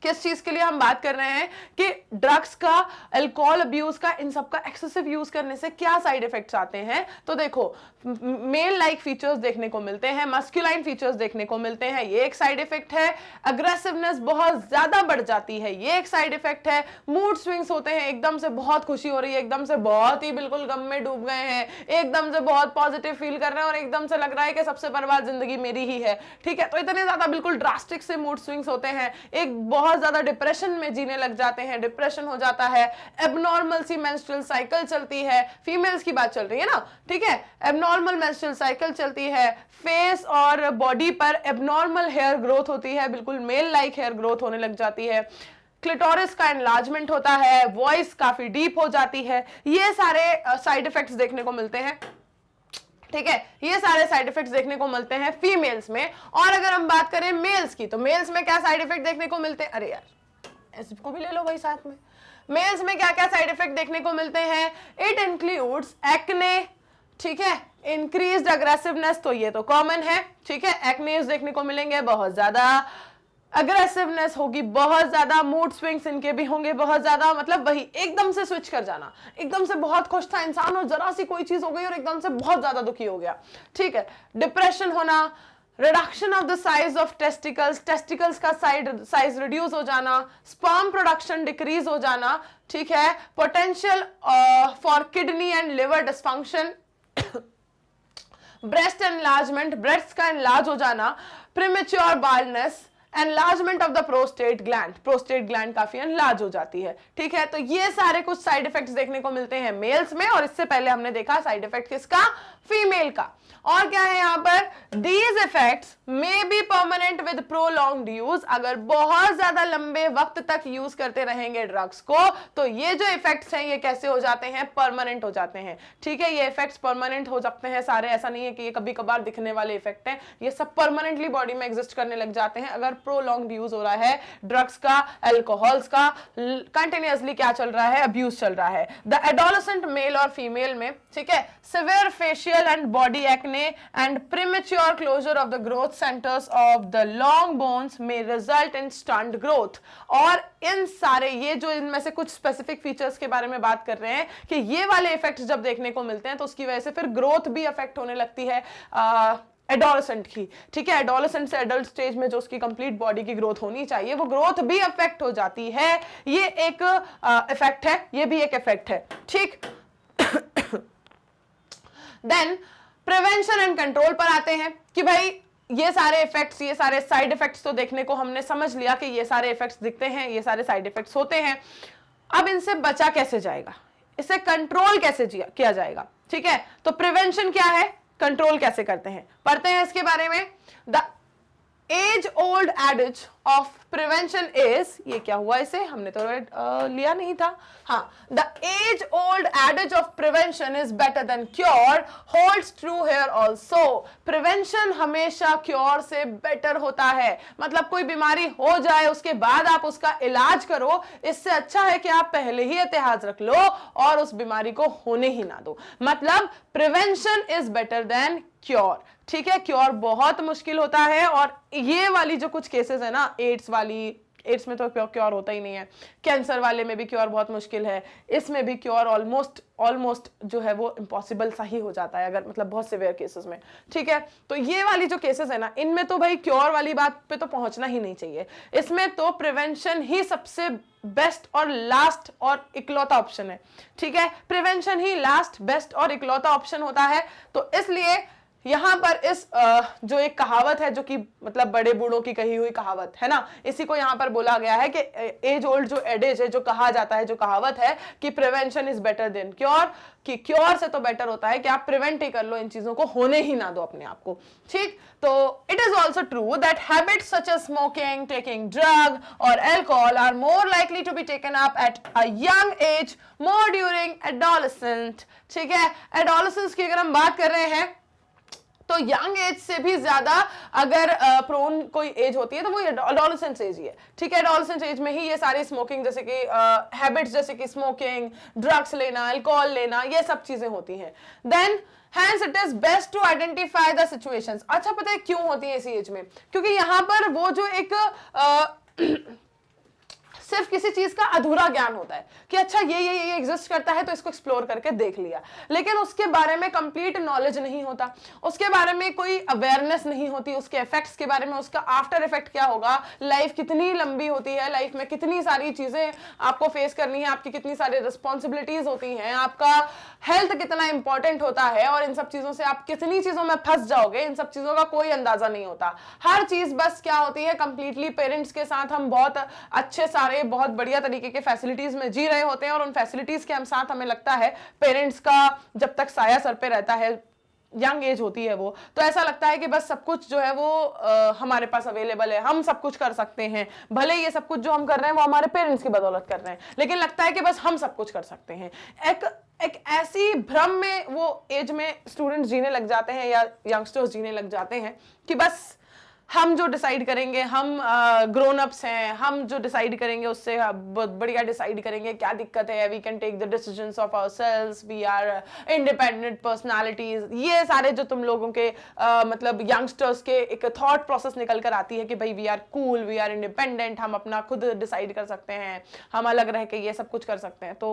किस चीज के लिए हम बात कर रहे हैं कि ड्रग्स का, अल्कोहल अब्यूज का, इन सब का एक्सेसिव यूज करने से क्या साइड इफेक्ट्स आते हैं। तो देखो, मेल लाइक फीचर्स देखने को मिलते हैं, मस्कुलाइन फीचर्स देखने को मिलते हैं, ये एक साइड इफेक्ट है। अग्रेसिवनेस बहुत ज्यादा बढ़ जाती है, ये एक साइड इफेक्ट है। मूड स्विंग्स होते हैं, एकदम से बहुत खुशी हो रही है, एकदम से बहुत ही बिल्कुल गम में डूब गए हैं, एकदम से बहुत पॉजिटिव फील कर रहे हैं और एकदम से लग रहा है कि सबसे बर्बाद जिंदगी मेरी ही है। ठीक है, तो इतने ज्यादा बिल्कुल ड्रास्टिक से मूड स्विंग्स होते हैं। एक बहुत ज्यादा डिप्रेशन में जीने लग जाते हैं, डिप्रेशन हो जाता है। एबनॉर्मल सी मेंस्ट्रुअल साइकिल चलती है, फीमेल्स की बात चल रही है ना। ठीक है, एबनॉर्मल मेंस्ट्रुअल साइकिल चलती है, फेस और बॉडी पर एबनॉर्मल हेयर ग्रोथ होती है, बिल्कुल मेल लाइक हेयर ग्रोथ होने लग जाती है, क्लिटोरिस का एनलार्जमेंट होता है, वॉइस काफी डीप हो जाती है। ये सारे साइड इफेक्ट्स देखने को मिलते हैं। ठीक है, ये सारे साइड इफेक्ट्स देखने को मिलते हैं फीमेल्स में। और अगर हम बात करें मेल्स की, तो मेल्स में क्या साइड इफेक्ट देखने को मिलते हैं, अरे यार इसको भी ले लो भाई साथ में। मेल्स में क्या क्या साइड इफेक्ट देखने को मिलते हैं, इट इंक्लूड्स एक्ने, ठीक है, इंक्रीज्ड अग्रेसिवनेस, तो ये तो कॉमन है। ठीक है, एक्नेस देखने को मिलेंगे बहुत ज्यादा, अग्रेसिवनेस होगी बहुत ज्यादा, मूड स्विंग्स इनके भी होंगे बहुत ज्यादा, मतलब वही एकदम से स्विच कर जाना, एकदम से बहुत खुश था इंसान और जरा सी कोई चीज हो गई और एकदम से बहुत ज्यादा दुखी हो गया। ठीक है, डिप्रेशन होना, reduction of the size of testicles, testicles का साइज रिड्यूस हो जाना, स्पर्म प्रोडक्शन डिक्रीज हो जाना। ठीक है, potential for kidney and liver dysfunction, breast enlargement, breast का एनलार्ज हो जाना, premature baldness, enlargement of the prostate gland, prostate gland काफी एनलार्ज हो जाती है। ठीक है, तो ये सारे कुछ साइड इफेक्ट्स देखने को मिलते हैं मेल्स में, और इससे पहले हमने देखा साइड इफेक्ट किसका, फीमेल का। और क्या है यहाँ पर, these effects may be permanent with prolonged use, अगर बहुत ज्यादा लंबे वक्त तक यूज करते रहेंगे ड्रग्स को तो ये जो इफेक्ट्स हैं ये कैसे हो जाते हैं, परमानेंट हो जाते हैं। ठीक है, ये इफेक्ट्स परमानेंट हो सकते हैं सारे, ऐसा नहीं है कि ये कभी कभार दिखने वाले इफेक्ट हैं, ये सब परमानेंटली बॉडी में एग्जिस्ट करने लग जाते हैं अगर प्रोलॉन्ग्ड यूज हो रहा है ड्रग्स का, अल्कोहल्स का, कंटिन्यूअसली क्या चल रहा है, अब्यूज चल रहा है। द एडोलेसेंट मेल और फीमेल में, ठीक है, severe facial and body acne and premature closure of the growth centres of the long bones में रिजल्ट इन स्टंट ग्रोथ। और इन सारे ये जो इनमें से कुछ स्पेसिफिक फीचर्स के बारे में बात कर रहे हैं कि ये वाले इफेक्ट्स जब देखने को मिलते हैं तो उसकी वजह से फिर ग्रोथ भी अफेक्ट होने लगती है एडोलेसेंट की, ठीक है। एडोलेसेंट से एडल्ट स्टेज में जो उसकी कंप्लीट बॉडी की ग्रोथ होनी चाहिए वो ग्रोथ भी अफेक्ट हो जाती है। ये एक इफेक्ट है, ये भी एक इफेक्ट है, ठीक। देन प्रिवेंशन एंड कंट्रोल पर आते हैं कि भाई ये सारे इफेक्ट्स, ये सारे साइड इफेक्ट्स तो देखने को हमने समझ लिया कि ये सारे इफेक्ट्स दिखते हैं, ये सारे साइड इफेक्ट्स होते हैं। अब इनसे बचा कैसे जाएगा, इसे कंट्रोल कैसे किया जाएगा, ठीक है। तो प्रिवेंशन क्या है, कंट्रोल कैसे करते हैं, पढ़ते हैं इसके बारे में। The age old adage of prevention is, ये क्या हुआ, इसे हमने तो लिया नहीं था, हाँ। The age old adage of prevention is better than cure holds true here also. Prevention हमेशा क्योर से बेटर होता है, मतलब कोई बीमारी हो जाए उसके बाद आप उसका इलाज करो, इससे अच्छा है कि आप पहले ही एहतियात रख लो और उस बीमारी को होने ही ना दो। मतलब prevention is better than cure, ठीक है। क्योर बहुत मुश्किल होता है और ये वाली जो कुछ केसेस है ना, एड्स वाली, एड्स में तो क्योर होता ही नहीं है, कैंसर वाले में भी क्योर बहुत मुश्किल है, इसमें भी क्योर ऑलमोस्ट जो है वो इम्पॉसिबल सा ही हो जाता है, अगर मतलब बहुत सिवियर केसेस में, ठीक है। तो ये वाली जो केसेस है ना, इनमें तो भाई क्योर वाली बात पे तो पहुंचना ही नहीं चाहिए, इसमें तो प्रिवेंशन ही सबसे बेस्ट और लास्ट और इकलौता ऑप्शन है, ठीक है। प्रिवेंशन ही लास्ट, बेस्ट और इकलौता ऑप्शन होता है। तो इसलिए यहां पर इस जो एक कहावत है, जो कि मतलब बड़े बूढ़ों की कही हुई कहावत है ना, इसी को यहां पर बोला गया है कि एज ओल्ड जो एडेज है, जो कहा जाता है, जो कहावत है कि prevention is better than cure, कि क्योर से तो बेटर होता है कि आप प्रिवेंट ही कर लो, इन चीजों को होने ही ना दो अपने आप को, ठीक। तो it is also true that habits such as smoking, taking drug or alcohol are more likely to be taken up at a young age, more during adolescent, ठीक है। एडोलेसेंस की अगर हम बात कर रहे हैं तो यंग एज से भी ज्यादा अगर प्रोन कोई एज होती है तो वो एडोलेसेंस एज ही है, ठीक है। एडोलेसेंस एज में ही ये सारी स्मोकिंग जैसे कि हैबिट्स जैसे कि स्मोकिंग, ड्रग्स लेना, अल्कोहल लेना, ये सब चीजें होती हैं। Then Hence it is best to identify the situations। अच्छा, पता है क्यों होती है इसी एज में, क्योंकि यहां पर वो जो एक सिर्फ किसी चीज का अधूरा ज्ञान होता है कि अच्छा ये एग्जिस्ट करता है तो इसको एक्सप्लोर करके देख लिया, लेकिन उसके बारे में कंप्लीट नॉलेज नहीं होता, उसके बारे में कोई अवेयरनेस नहीं होती, उसके इफेक्ट्स के बारे में, उसका आफ्टर इफेक्ट क्या होगा, लाइफ कितनी लंबी होती है, लाइफ में कितनी सारी चीजें आपको फेस करनी है, आपकी कितनी सारी रिस्पॉन्सिबिलिटीज होती हैं, आपका हेल्थ कितना इंपॉर्टेंट होता है और इन सब चीजों से आप कितनी चीजों में फंस जाओगे, इन सब चीजों का कोई अंदाजा नहीं होता। हर चीज बस क्या होती है, कंप्लीटली पेरेंट्स के साथ हम बहुत अच्छे सारे बहुत बढ़िया तरीके के फैसिलिटीज में जी रहे होते हैं और उन फैसिलिटीज के हम साथ हमें लगता है पेरेंट्स का जब तक साया सर पे रहता है, यंग एज होती है वो, तो ऐसा लगता है कि बस सब कुछ जो है वो हमारे पास अवेलेबल है, हम सब कुछ कर सकते हैं, भले ये सब कुछ जो हम कर रहे हैं वो हमारे पेरेंट्स की बदौलत कर रहे हैं, लेकिन लगता है कि बस हम सब कुछ कर सकते हैं। एक ऐसी भ्रम में वो एज में स्टूडेंट्स जीने लग जाते हैं या यंगस्टर्स जीने लग जाते हैं कि बस हम जो डिसाइड करेंगे, हम ग्रोन अप्स हैं, हम जो डिसाइड करेंगे उससे बहुत बढ़िया डिसाइड करेंगे, क्या दिक्कत है, we can take the decisions of ourselves, we are independent personalities. ये सारे जो तुम लोगों के मतलब यंगस्टर्स के एक थॉट प्रोसेस निकल कर आती है कि भाई we are cool, we are independent, हम अपना खुद डिसाइड कर सकते हैं, हम अलग रह के ये सब कुछ कर सकते हैं। तो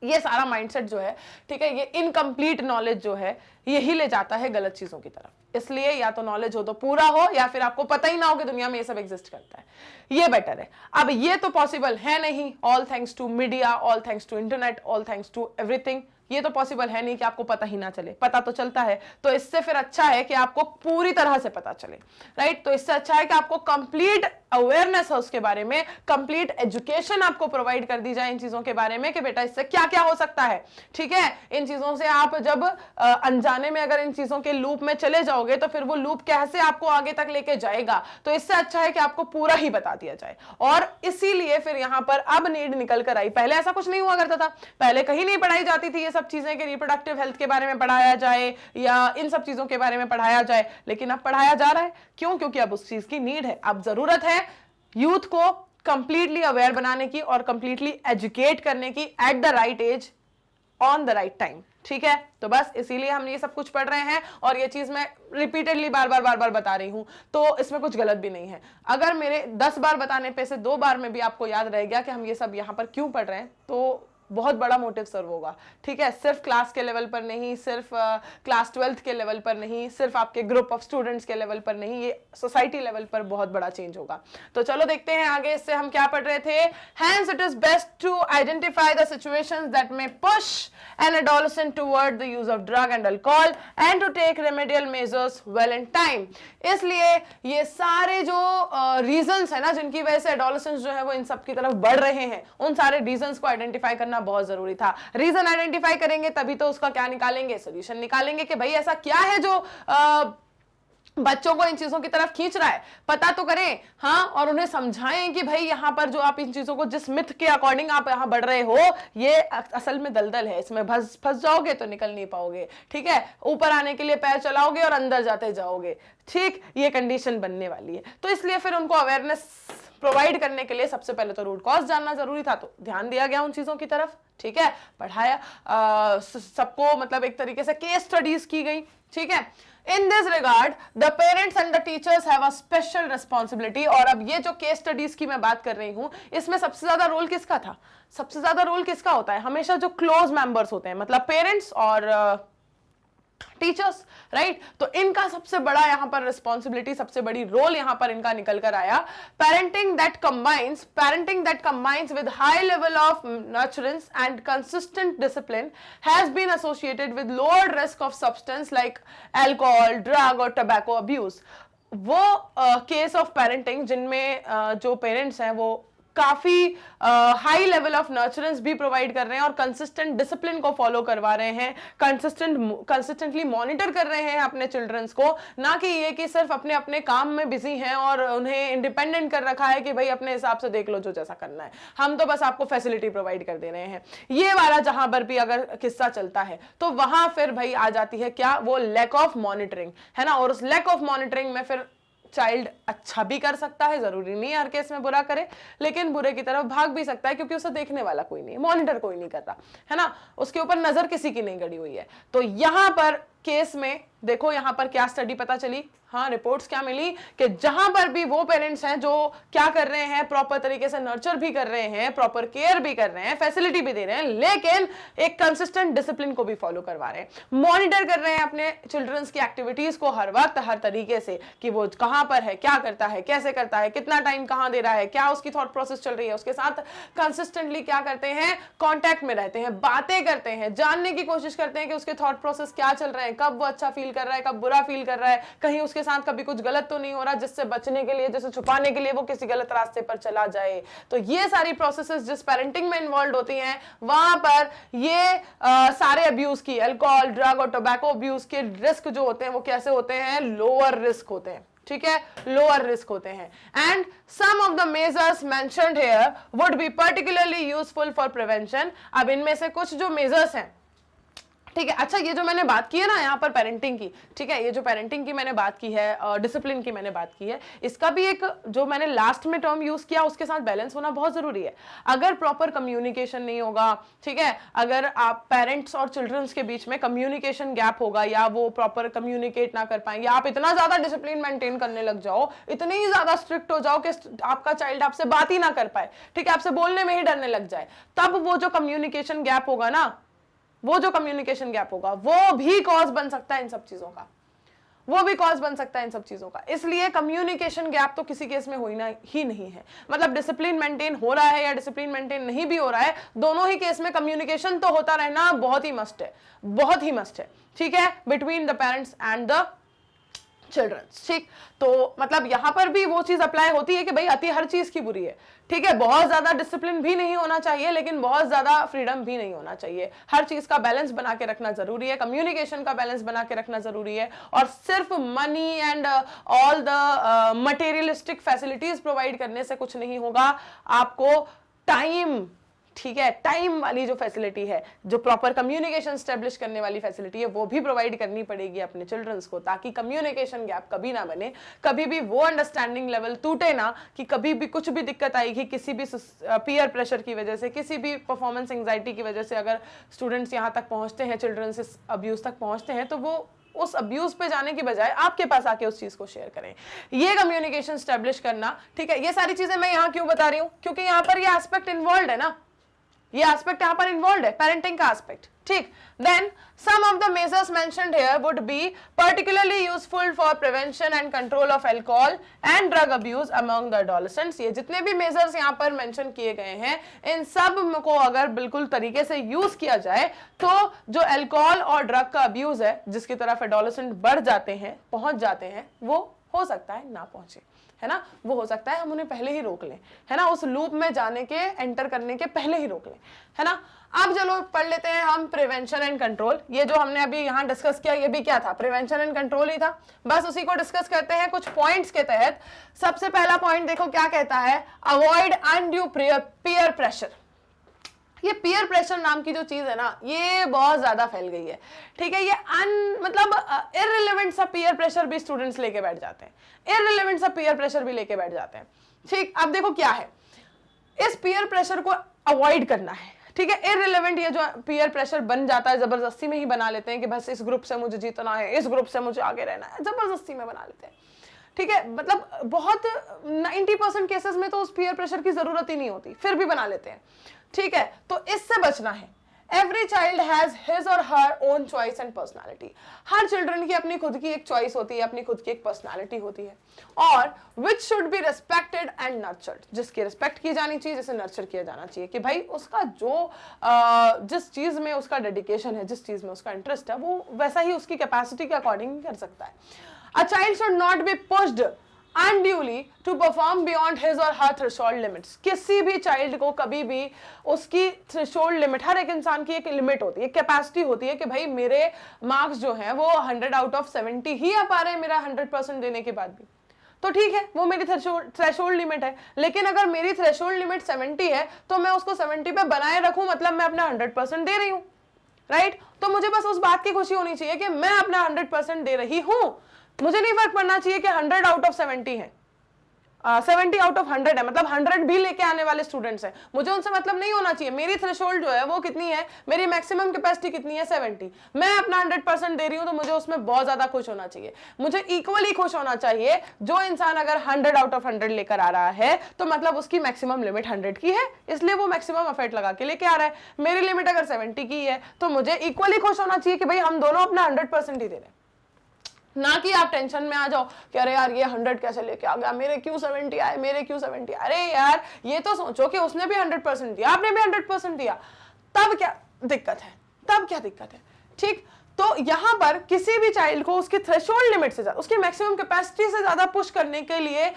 ये सारा माइंडसेट जो है, ठीक है, ये इनकम्प्लीट नॉलेज जो है यही ले जाता है गलत चीजों की तरफ। इसलिए या तो नॉलेज हो तो पूरा हो, या फिर आपको पता ही ना हो कि दुनिया में ये सब एग्जिस्ट करता है, ये बेटर है। अब ये तो पॉसिबल है नहीं, all thanks to media, all thanks to internet, all thanks to everything. ये तो पॉसिबल है नहीं कि आपको पता ही ना चले, पता तो चलता है। तो इससे फिर अच्छा है कि आपको पूरी तरह से पता चले, राइट। तो इससे अच्छा है कि आपको कंप्लीट अवेयरनेस है उसके बारे में, कंप्लीट एजुकेशन आपको प्रोवाइड कर दी जाए इन चीजों के बारे में कि बेटा इससे क्या क्या हो सकता है। ठीक है, इन चीजों से आप जब अनजाने में अगर इन चीजों के लूप में चले जाओगे तो फिर वो लूप कैसे आपको आगे तक लेके जाएगा, तो इससे अच्छा है कि आपको पूरा ही बता दिया जाए। और इसीलिए फिर यहां पर अब नीड निकल कर आई। पहले ऐसा कुछ नहीं हुआ करता था, पहले कहीं नहीं पढ़ाई जाती थी ये सब चीजें कि रिप्रोडक्टिव हेल्थ के बारे में पढ़ाया जाए या इन सब चीजों के बारे में पढ़ाया जाए, लेकिन अब पढ़ाया जा रहा है। क्यों? क्योंकि अब उस चीज की नीड है, अब जरूरत है यूथ को कंप्लीटली अवेयर बनाने की और कंप्लीटली एजुकेट करने की at the right age on the right time. ठीक है, तो बस इसीलिए हम ये सब कुछ पढ़ रहे हैं और ये चीज मैं रिपीटेडली बार बार बता रही हूं, तो इसमें कुछ गलत भी नहीं है। अगर मेरे 10 बार बताने पे से 2 बार में भी आपको याद रह गया कि हम ये सब यहां पर क्यों पढ़ रहे हैं, तो बहुत बड़ा मोटिव सर्व होगा। ठीक है, सिर्फ क्लास के लेवल पर नहीं, सिर्फ क्लास 12th के लेवल पर नहीं, सिर्फ आपके ग्रुप ऑफ स्टूडेंट्स के लेवल पर नहीं, ये सोसाइटी लेवल पर बहुत बड़ा चेंज होगा। तो चलो देखते हैं आगे इससे हम क्या पढ़ रहे थे। Hence it is best to identify the situations that may push an adolescent toward the use of drug and alcohol and to take remedial measures well in time। इसलिए ये सारे जो रीजंस है ना जिनकी वजह से एडोलेसेंट्स जो है वो इन सब की तरफ बढ़ रहे हैं, उन सारे रीजंस को आइडेंटिफाई करना बहुत जरूरी था। रीजन आइडेंटिफाई करेंगे तभी तो उसका क्या निकालेंगे, सोल्यूशन निकालेंगे कि भाई ऐसा क्या है जो बच्चों को इन चीजों की तरफ खींच रहा है, पता तो करें। हाँ, और उन्हें समझाएं कि भाई यहाँ पर जो आप इन चीजों को जिस मिथ के अकॉर्डिंग आप यहाँ बढ़ रहे हो, ये असल में दलदल है, इसमें फंस जाओगे तो निकल नहीं पाओगे। ठीक है, ऊपर आने के लिए पैर चलाओगे और अंदर जाते जाओगे। ठीक, ये कंडीशन बनने वाली है। तो इसलिए फिर उनको अवेयरनेस प्रोवाइड करने के लिए सबसे पहले तो रूट कॉज जानना जरूरी था, तो ध्यान दिया गया उन चीजों की तरफ। ठीक है, पढ़ाया सबको, मतलब एक तरीके से केस स्टडीज की गई। ठीक है, in this regard the parents and the teachers have a special responsibility. और अब ये जो केस स्टडीज की मैं बात कर रही हूं, इसमें सबसे ज्यादा रोल किसका था? सबसे ज्यादा रोल किसका होता है? हमेशा जो क्लोज मेंबर्स होते हैं, मतलब पेरेंट्स और टीचर्स, राइट। तो इनका सबसे बड़ा यहां पर रिस्पॉन्सिबिलिटी, सबसे बड़ी रोल यहां पर इनका निकल कर आया। parenting that combines with high level of nurturance and consistent discipline has been associated with lower risk of substance like alcohol, drug or tobacco abuse। वो केस ऑफ पेरेंटिंग जिनमें जो पेरेंट्स हैं वो काफी हाई लेवल ऑफ नर्चरेंस भी provide कर रहे हैं और कंसिस्टेंट डिसिप्लिन को फॉलो करवा रहे हैं, कंसिस्टेंटली मॉनिटर कर रहे हैं अपने चिल्ड्रंस को, ना कि ये कि सिर्फ अपने अपने काम में बिजी हैं और उन्हें इंडिपेंडेंट कर रखा है कि भाई अपने हिसाब से देख लो जो जैसा करना है, हम तो बस आपको फैसिलिटी प्रोवाइड कर दे रहे हैं। ये वाला जहां पर भी अगर किस्सा चलता है तो वहां फिर भाई आ जाती है क्या, वो लैक ऑफ मॉनिटरिंग, है ना। और उस लैक ऑफ मॉनिटरिंग में फिर चाइल्ड अच्छा भी कर सकता है, जरूरी नहीं हर केस में बुरा करे, लेकिन बुरे की तरफ भाग भी सकता है क्योंकि उसे देखने वाला कोई नहीं, मॉनिटर कोई नहीं कर रहा, है ना, उसके ऊपर नजर किसी की नहीं गड़ी हुई है। तो यहां पर केस में देखो यहां पर क्या स्टडी पता चली, हाँ रिपोर्ट्स क्या मिली कि जहां पर भी वो पेरेंट्स हैं जो क्या कर रहे हैं, प्रॉपर तरीके से नर्चर भी कर रहे हैं, प्रॉपर केयर भी कर रहे हैं, फैसिलिटी भी दे रहे हैं, लेकिन एक कंसिस्टेंट डिसिप्लिन को भी फॉलो करवा रहे हैं, मॉनिटर कर रहे हैं अपने चिल्ड्रंस की एक्टिविटीज को हर वक्त हर तरीके से कि वो कहां पर है, क्या करता है, कैसे करता है, कितना टाइम कहां दे रहा है, क्या उसकी थॉट प्रोसेस चल रही है, उसके साथ कंसिस्टेंटली क्या करते हैं, कॉन्टैक्ट में रहते हैं, बातें करते हैं, जानने की कोशिश करते हैं कि उसके थॉट प्रोसेस क्या चल रहे हैं, कब वो अच्छा फील कर रहा है, कब बुरा फील कर रहा है, कहीं उसके साथ कभी कुछ गलत तो नहीं हो रहा जिससे बचने के लिए, जिससे छुपाने के लिए वो किसी गलत रास्ते पर चला जाए। तो ये सारी प्रोसेसेस जिस पेरेंटिंग में इन्वॉल्व होती हैं वहां पर ये सारे अब्यूज की, अल्कोहल, ड्रग और टोबैको अब्यूज के रिस्क जो होते हैं वो कैसे होते हैं, लोअर रिस्क होते हैं। ठीक है, लोअर रिस्क होते हैं। And some of the measures mentioned here would be particularly useful for prevention. अब इनमें से कुछ जो मेजर्स हैं, ठीक है, अच्छा ये जो मैंने बात की है ना यहाँ पर पेरेंटिंग की, ठीक है, ये जो पेरेंटिंग की मैंने बात की है, डिसिप्लिन की मैंने बात की है, इसका भी एक जो मैंने लास्ट में टर्म यूज किया उसके साथ बैलेंस होना बहुत जरूरी है। अगर प्रॉपर कम्युनिकेशन नहीं होगा, ठीक है, अगर आप पेरेंट्स और चिल्ड्रंस के बीच में कम्युनिकेशन गैप होगा या वो प्रॉपर कम्युनिकेट ना कर पाएंगे, आप इतना ज्यादा डिसिप्लिन मेंटेन करने लग जाओ, इतनी ही ज्यादा स्ट्रिक्ट हो जाओ कि आपका चाइल्ड आपसे बात ही ना कर पाए, ठीक है, आपसे बोलने में ही डरने लग जाए, तब वो जो कम्युनिकेशन गैप होगा ना, वो जो कम्युनिकेशन गैप होगा वो भी कॉज बन सकता है इन सब चीजों का, वो भी कॉज बन सकता है इन सब चीजों का। इसलिए कम्युनिकेशन गैप तो किसी केस में होना ही नहीं है। मतलब डिसिप्लिन मेंटेन हो रहा है या डिसिप्लिन मेंटेन नहीं भी हो रहा है, दोनों ही केस में कम्युनिकेशन तो होता रहना बहुत ही मस्ट है, बहुत ही मस्ट है, ठीक है, between the parents and the childrens, ठीक। तो मतलब यहां पर भी वो चीज अप्लाई होती है कि भाई अति हर चीज की बुरी है, ठीक है। बहुत ज्यादा डिसिप्लिन भी नहीं होना चाहिए, लेकिन बहुत ज्यादा फ्रीडम भी नहीं होना चाहिए। हर चीज का बैलेंस बना के रखना जरूरी है, कम्युनिकेशन का बैलेंस बना के रखना जरूरी है। और सिर्फ money and all the materialistic facilities provide करने से कुछ नहीं होगा। आपको टाइम, ठीक है, टाइम वाली जो फैसिलिटी है, जो प्रॉपर कम्युनिकेशन स्टैब्लिश करने वाली फैसिलिटी है, वो भी प्रोवाइड करनी पड़ेगी अपने चिल्ड्रंस को, ताकि कम्युनिकेशन गैप कभी ना बने, कभी भी वो अंडरस्टैंडिंग लेवल टूटे ना कि कभी भी कुछ भी दिक्कत आएगी किसी भी पीयर प्रेशर की वजह से, किसी भी परफॉर्मेंस एंजाइटी की वजह से अगर स्टूडेंट्स यहाँ तक पहुंचते हैं, चिल्ड्रंस इस अब्यूज तक पहुंचते हैं, तो वो उस अब्यूज पे जाने की बजाय आपके पास आके उस चीज को शेयर करें। ये कम्युनिकेशन स्टैब्लिश करना, ठीक है। ये सारी चीजें मैं यहाँ क्यों बता रही हूँ, क्योंकि यहाँ पर ये एस्पेक्ट इन्वॉल्व है ना, ये एस्पेक्ट यहां पर इन्वॉल्व है, पेरेंटिंग का एस्पेक्ट, ठीक। Then some of the measures mentioned here would be particularly useful for prevention and control of alcohol and drug abuse among the adolescents. ये जितने भी मेजर्स यहां पर मेंशन किए गए हैं, इन सब को अगर बिल्कुल तरीके से यूज किया जाए तो जो अल्कोहल और ड्रग का अब्यूज है, जिसकी तरफ एडोलेसेंट बढ़ जाते हैं, पहुंच जाते हैं, वो हो सकता है ना पहुंचे, है ना। वो हो सकता है हम उन्हें पहले ही रोक लें, है ना, उस लूप में जाने के, एंटर करने के पहले ही रोक लें, है ना। अब चलो पढ़ लेते हैं हम प्रिवेंशन एंड कंट्रोल। ये जो हमने अभी यहाँ डिस्कस किया, ये भी क्या था, प्रिवेंशन एंड कंट्रोल ही था। बस उसी को डिस्कस करते हैं कुछ पॉइंट्स के तहत। सबसे पहला पॉइंट देखो क्या कहता है, अवॉइड अनड्यू पीयर प्रेशर। ये पीयर प्रेशर नाम की जो चीज है ना, ये बहुत ज्यादा फैल गई है, ठीक है। ये मतलब इररिलेवेंट सा पीयर प्रेशर भी स्टूडेंट्स लेके बैठ जाते हैं, इररिलेवेंट सा पीयर प्रेशर भी लेके बैठ जाते हैं, ठीक। अब देखो क्या है, इस पीयर प्रेशर को अवॉइड करना है, ठीक है। इररिलेवेंट ये जो पीयर प्रेशर बन जाता है, जबरदस्ती में ही बना लेते हैं कि बस इस ग्रुप से मुझे जीतना है, इस ग्रुप से मुझे आगे रहना है, जबरदस्ती में बना लेते हैं, ठीक है। मतलब बहुत 90% केसेस में तो उस पीयर प्रेशर की जरूरत ही नहीं होती, फिर भी बना लेते हैं, ठीक है। तो इससे बचना है। Every child has his or her own choice and personality. Her children की अपनी खुद की एक चॉइस होती है, अपनी खुद की एक पर्सनैलिटी होती है, और which should be respected and nurtured, जिसकी रिस्पेक्ट की जानी चाहिए, जिसे नर्चर किया जाना चाहिए, कि भाई उसका जो जिस चीज में उसका डेडिकेशन है, जिस चीज में उसका इंटरेस्ट है, वो वैसा ही उसकी कैपेसिटी के अकॉर्डिंग कर सकता है। A child should not be pushed unduly to perform beyond his or her threshold limits। किसी भी चाइल्ड को कभी भी उसकी थ्रेशोल्ड लिमिट, हर एक इंसान की एक लिमिट होती है, कैपेसिटी होती है कि भाई मेरे मार्क्स जो हैं वो 100 आउट ऑफ 70 ही आ पा रहे हैं मेरा 100% देने के बाद भी, तो ठीक है, वो मेरी थ्रेशोल्ड लिमिट है। लेकिन अगर मेरी थ्रेशोल्ड लिमिट 70 है तो मैं उसको 70 पे बनाए रखूं, मतलब मैं अपना 100% दे रही हूं, राइट। तो मुझे बस उस बात की खुशी होनी चाहिए कि मैं अपना 100% दे रही हूं, मुझे नहीं फर्क पड़ना चाहिए कि 100 आउट ऑफ 70 है, 70 आउट ऑफ 100 है, मतलब 100 भी लेके आने वाले स्टूडेंट्स हैं, मुझे उनसे मतलब नहीं होना चाहिए। मेरी थ्रेशोल्ड जो है वो कितनी है, मेरी मैक्सिमम कैपेसिटी कितनी है, 70। मैं अपना 100% दे रही हूं, तो मुझे उसमें बहुत ज्यादा खुश होना चाहिए। मुझे इक्वली खुश होना चाहिए, जो इंसान अगर 100 आउट ऑफ 100 लेकर आ रहा है तो मतलब उसकी मैक्सिमम लिमिट 100 की है, इसलिए वो मैक्सिमम एफर्ट लगा के लेके आ रहा है। मेरी लिमिट अगर 70 की है तो मुझे इक्वली खुश होना चाहिए कि भाई हम दोनों अपना 100% ही दे रहे हैं, ना कि आप टेंशन में आ जाओ कि अरे यार ये 100 कैसे लेके आ गया, मेरे क्यों 70 आए, मेरे क्यों 70। अरे यार ये तो सोचो कि उसने भी 100% दिया, आपने भी 100% दिया, तब क्या दिक्कत है, तब क्या दिक्कत है, ठीक। तो यहां पर किसी भी चाइल्ड को उसकी थ्रेशोल्ड लिमिट से ज्यादा, उसकी मैक्सिमम कैपेसिटी से ज्यादा पुश करने के लिए